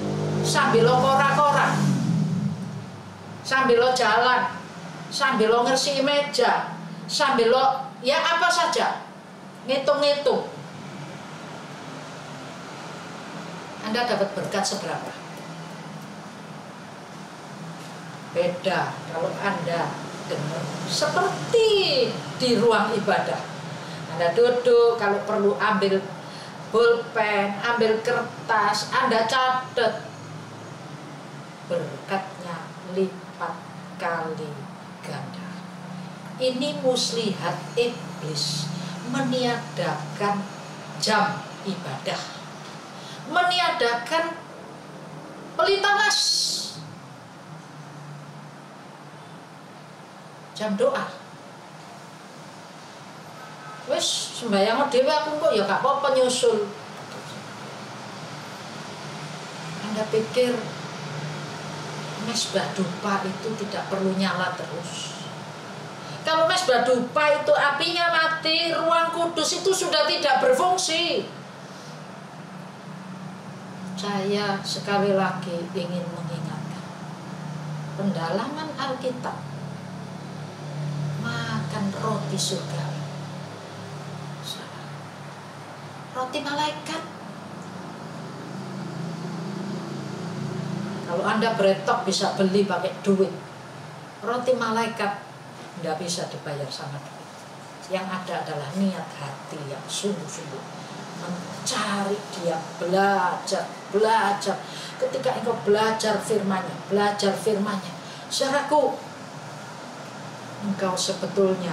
sambil lo kora-kora, sambil lo jalan, sambil lo ngersih meja, sambil lo ya apa saja, ngitung-ngitung. Anda dapat berkat seberapa? Beda kalau Anda dengar seperti di ruang ibadah. Anda duduk, kalau perlu ambil pulpen, ambil kertas, Anda catat. Berkatnya lipat kali ganda. Ini muslihat iblis meniadakan jam ibadah, meniadakan pelita emas, jam doa. Wes sembahyang dhewe aku kok ya gak apa-apa nyusul. Anda pikir mesbah dupa itu tidak perlu nyala terus? Kalau mesbah dupa itu apinya mati, ruang kudus itu sudah tidak berfungsi. Saya sekali lagi ingin mengingatkan, pendalaman Alkitab, makan roti surgawi, roti malaikat. Kalau Anda beretok bisa beli pakai duit, roti malaikat tidak bisa dibayar sama duit. Yang ada adalah niat hati yang sungguh-sungguh mencari Dia, belajar. Ketika engkau belajar firman-Nya, saudaraku, engkau sebetulnya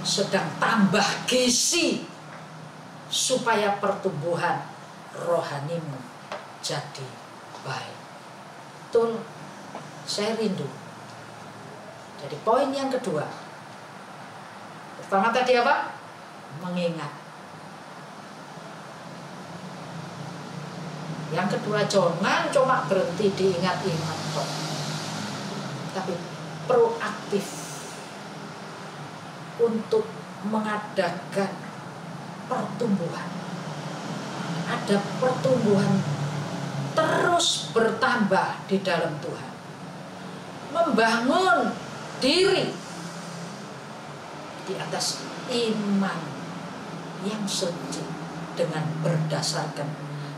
sedang tambah gizi supaya pertumbuhan rohanimu jadi baik. Betul, saya rindu. Jadi poin yang kedua, pertama tadi apa? Mengingat. Yang kedua, jangan cuma berhenti diingat-ingat kok, tapi proaktif untuk mengadakan pertumbuhan. Ada pertumbuhan terus bertambah di dalam Tuhan. Membangun diri di atas iman yang suci dengan berdasarkan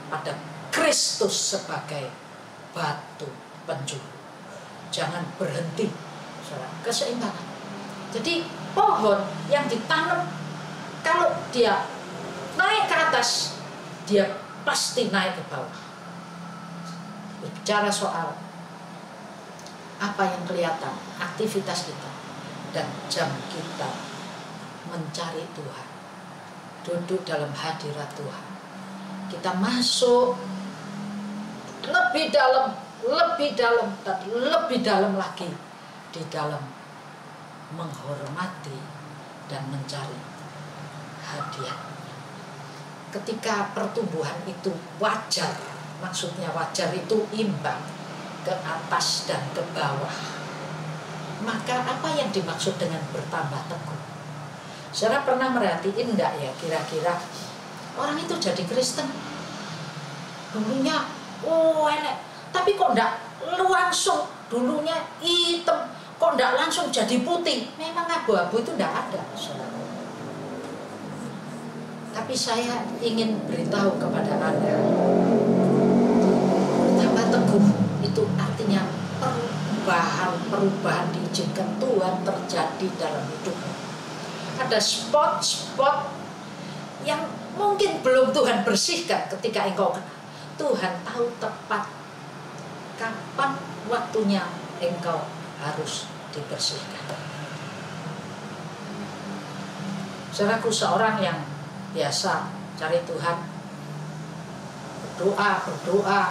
pada Kristus sebagai batu penjuru. Jangan berhenti, keseimbangan. Jadi pohon yang ditanam, kalau dia naik ke atas, dia pasti naik ke bawah. Bicara soal apa yang kelihatan, aktivitas kita, dan jam kita mencari Tuhan, duduk dalam hadirat Tuhan. Kita masuk lebih dalam, dan lebih dalam lagi di dalam menghormati dan mencari hadiah. Ketika pertumbuhan itu wajar, maksudnya wajar itu imbang ke atas dan ke bawah, maka apa yang dimaksud dengan bertambah teguh? Saudara pernah merhatiin enggak ya, kira-kira orang itu jadi Kristen dulunya enak, tapi kok enggak langsung, dulunya hitam kok enggak langsung jadi putih? Memang abu-abu itu enggak ada, saudara. Tapi saya ingin beritahu kepada Anda, bertambah teguh itu artinya perubahan diizinkan Tuhan terjadi dalam hidupmu. Ada spot-spot yang mungkin belum Tuhan bersihkan ketika engkau kenal. Tuhan tahu tepat kapan waktunya engkau harus dibersihkan. Saudaraku, seorang yang biasa cari Tuhan, berdoa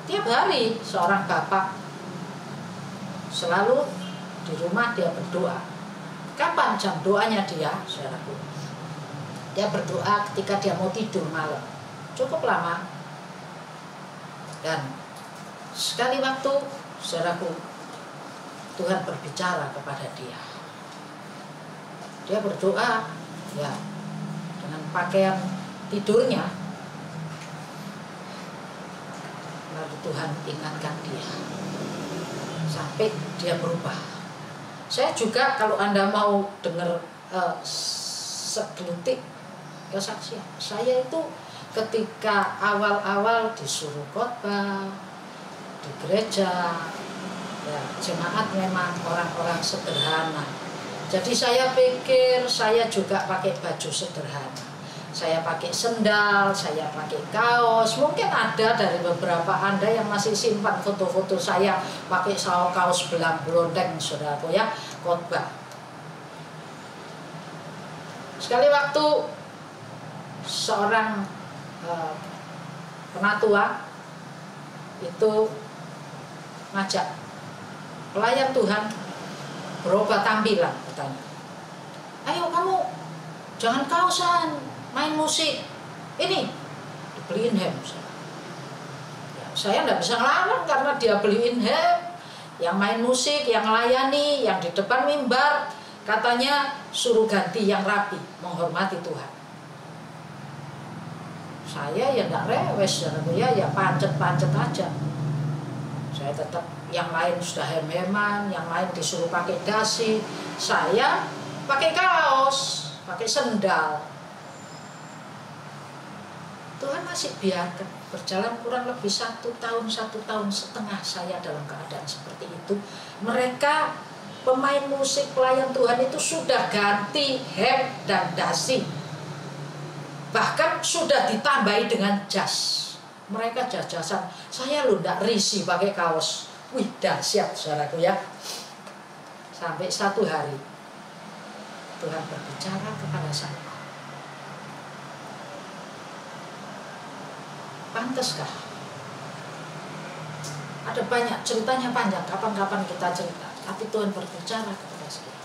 tiap hari, seorang bapak selalu di rumah dia berdoa. Kapan jam doanya dia, saudaraku? Dia berdoa ketika dia mau tidur malam, cukup lama. Dan sekali waktu, saudaraku, Tuhan berbicara kepada dia. Dia berdoa, ya, dengan pakaian tidurnya. Lalu Tuhan ingatkan dia sampai dia berubah. Saya juga, kalau Anda mau dengar segelintir kesaksian, saya itu ketika awal-awal disuruh khotbah di gereja, ya, jemaat memang orang-orang sederhana. Jadi saya pikir saya juga pakai baju sederhana. Saya pakai sendal, saya pakai kaos. Mungkin ada dari beberapa Anda yang masih simpan foto-foto saya pakai kaos belang blondeng, saudaraku, ya, khotbah. Sekali waktu seorang penatua itu ngajak pelayan Tuhan berubah tampilan, katanya. Ayo kamu jangan kaosan, main musik. Ini dibeliin hem. Ya, saya nggak bisa ngelawan karena dia beliin hem, yang main musik, yang melayani, yang di depan mimbar, katanya suruh ganti yang rapi, menghormati Tuhan. Saya ya nggak rewes, ya pancet-pancet aja. Saya tetap, yang lain sudah hem-heman, yang lain disuruh pakai dasi, saya pakai kaos, pakai sendal. Tuhan masih biarkan berjalan kurang lebih 1 tahun, 1,5 tahun saya dalam keadaan seperti itu. Mereka pemain musik pelayan Tuhan itu sudah ganti hem dan dasi, bahkan sudah ditambahi dengan jas. Mereka jas-jasan, saya lu ndak risih pakai kaos. Wih, dahsyat, saudaraku, ya. Sampai satu hari Tuhan berbicara kepada saya. Pantaskah? Ada banyak, ceritanya panjang, kapan-kapan kita cerita. Tapi Tuhan berbicara kepada saya.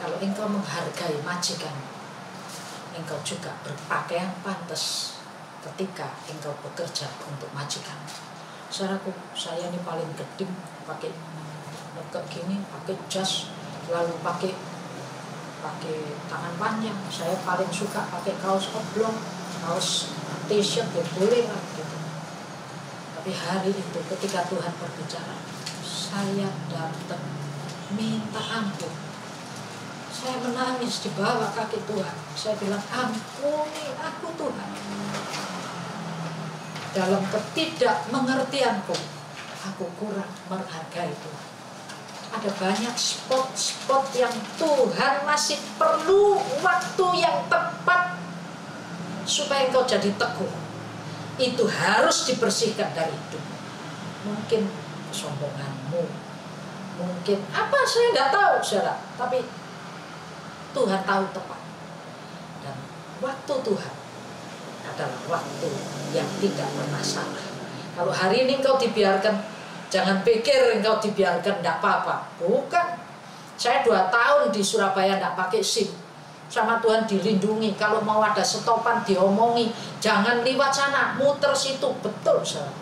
Kalau engkau menghargai majikan, engkau juga berpakaian pantas ketika engkau bekerja untuk majikan. Saudaraku, saya ini paling geding, pakai nekek gini, pakai jas, lalu pakai tangan panjang. Saya paling suka pakai kaos oblong, kaos t-shirt, ya boleh lah gitu. Tapi hari itu ketika Tuhan berbicara, saya datang minta ampun. Saya menangis di bawah kaki Tuhan. Saya bilang, ampuni aku Tuhan. Dalam ketidakmengertianku, aku kurang menghargai Tuhan. Ada banyak spot-spot yang Tuhan masih perlu waktu yang tepat supaya engkau jadi teguh. Itu harus dibersihkan dari hidup. Mungkin kesombonganmu. Mungkin apa, saya tidak tahu, saudara. Tapi Tuhan tahu tepat. Dan waktu Tuhan adalah waktu yang tidak pernah salah. Kalau hari ini engkau dibiarkan, jangan pikir engkau dibiarkan tidak apa-apa. Bukan. Saya 2 tahun di Surabaya tidak pakai SIM. Sama Tuhan dilindungi. Kalau mau ada stopan diomongi, jangan lewat sana, muter situ. Betul, saudara.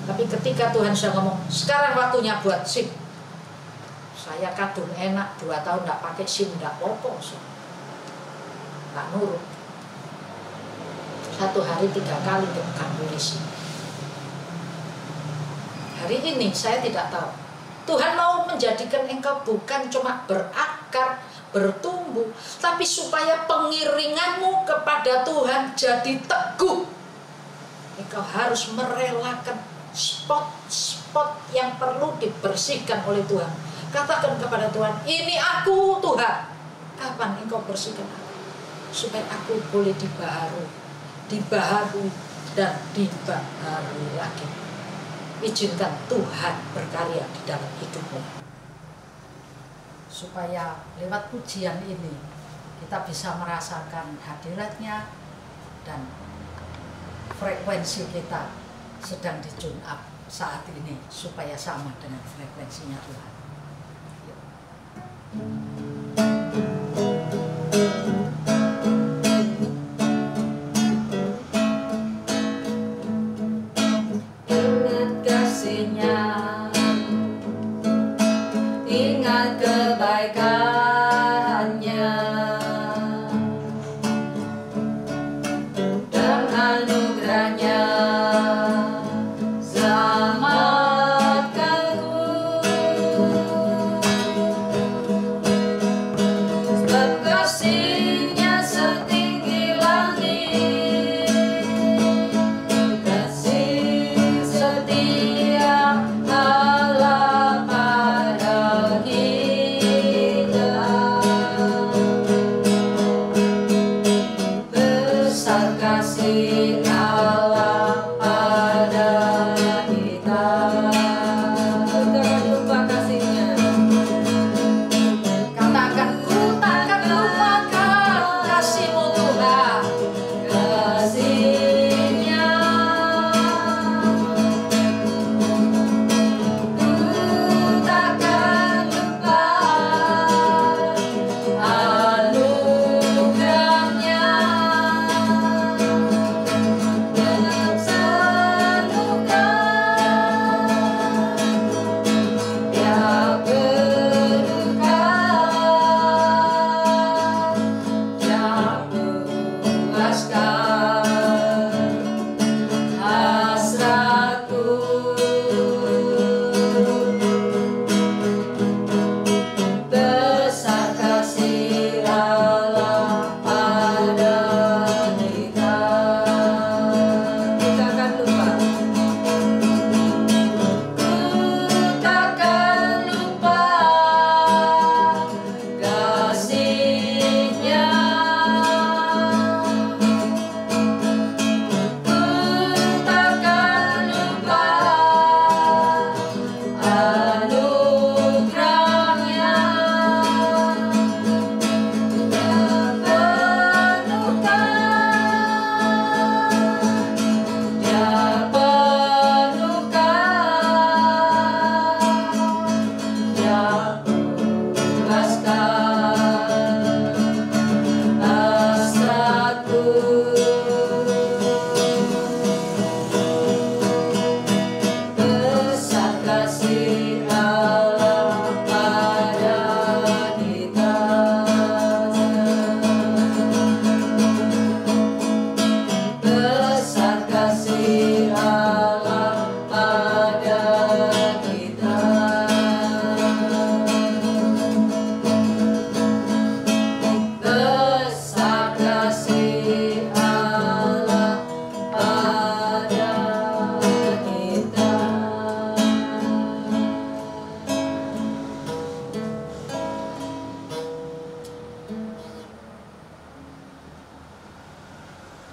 Tapi ketika Tuhan sudah ngomong, sekarang waktunya buat SIM. Saya kadung enak, 2 tahun tidak pakai SIM, tidak apa-apa. Tak nurut. 1 hari 3 kali ke polisi. Hari ini saya tidak tahu. Tuhan mau menjadikan engkau bukan cuma berakar, bertumbuh, tapi supaya pengiringanmu kepada Tuhan jadi teguh. Engkau harus merelakan spot-spot yang perlu dibersihkan oleh Tuhan. Katakan kepada Tuhan, ini aku Tuhan. Kapan engkau bersihkan aku? Supaya aku boleh dibaharui dan dibaharui lagi. Izinkan Tuhan berkarya di dalam hidupmu. Supaya lewat pujian ini kita bisa merasakan hadiratnya dan frekuensi kita sedang di tune up saat ini supaya sama dengan frekuensinya Tuhan. Ingat kasih-Nya, ingat kebaikan-Nya dan anugerah-Nya.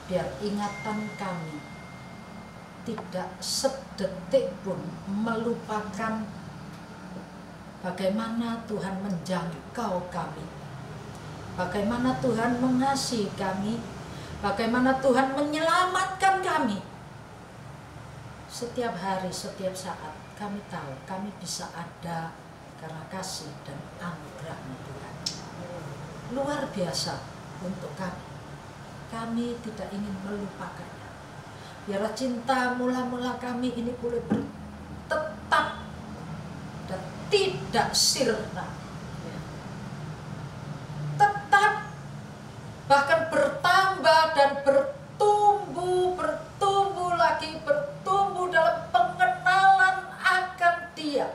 Biar ingatan kami tidak sedetik pun melupakan bagaimana Tuhan menjangkau kami, bagaimana Tuhan mengasihi kami, bagaimana Tuhan menyelamatkan kami. Setiap hari, setiap saat kami tahu kami bisa ada karena kasih dan anugerah-Nya Tuhan. Luar biasa untuk kami. Kami tidak ingin melupakannya. Biarlah cinta mula-mula kami ini boleh tetap dan tidak sirna. Tetap, bahkan bertambah dan bertumbuh lagi, bertumbuh dalam pengenalan akan Dia.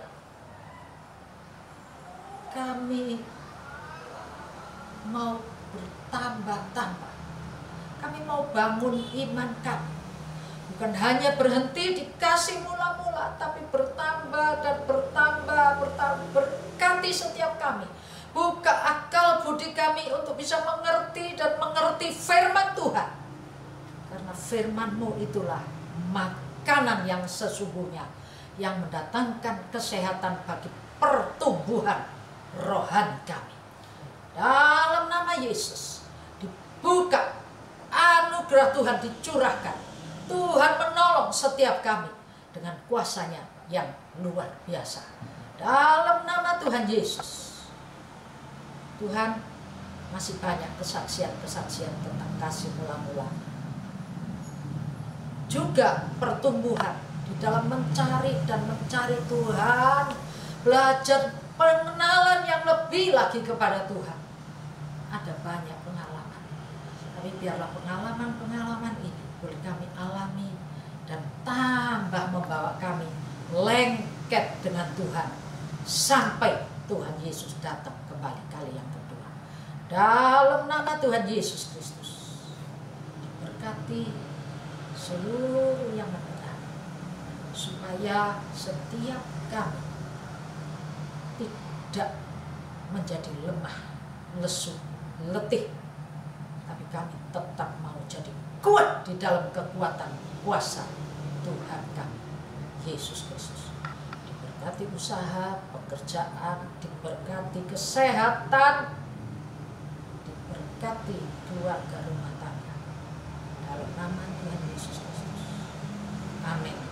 Kami mau bertambah-tambah. Kami mau bangun iman kami. Bukan hanya berhenti dikasih mula-mula, tapi bertambah dan bertambah. Berkati setiap kami. Buka akal budi kami untuk bisa mengerti dan mengerti firman Tuhan. Karena firman-Mu itulah makanan yang sesungguhnya, yang mendatangkan kesehatan bagi pertumbuhan rohani kami. Dalam nama Yesus, dibuka anugerah Tuhan, dicurahkan. Tuhan menolong setiap kami dengan kuasa-Nya yang luar biasa. Dalam nama Tuhan Yesus. Tuhan, masih banyak kesaksian-kesaksian tentang kasih mula-mula. Juga pertumbuhan di dalam mencari Tuhan. Belajar pengenalan yang lebih lagi kepada Tuhan. Ada banyak pengalaman. Tapi biarlah pengalaman-pengalaman ini boleh kami alami dan tambah membawa kami lengket dengan Tuhan sampai Tuhan Yesus datang kembali kali yang kedua. Dalam nama Tuhan Yesus Kristus, diberkati seluruh yang mendengar, supaya setiap kami tidak menjadi lemah, lesu, letih, tapi kami tetap mau jadi kuat di dalam kekuatan kuasa Tuhan kami, Yesus Kristus. Diberkati usaha, pekerjaan, diberkati kesehatan, diberkati keluarga rumah tangga. Dalam nama Tuhan Yesus Kristus. Amin.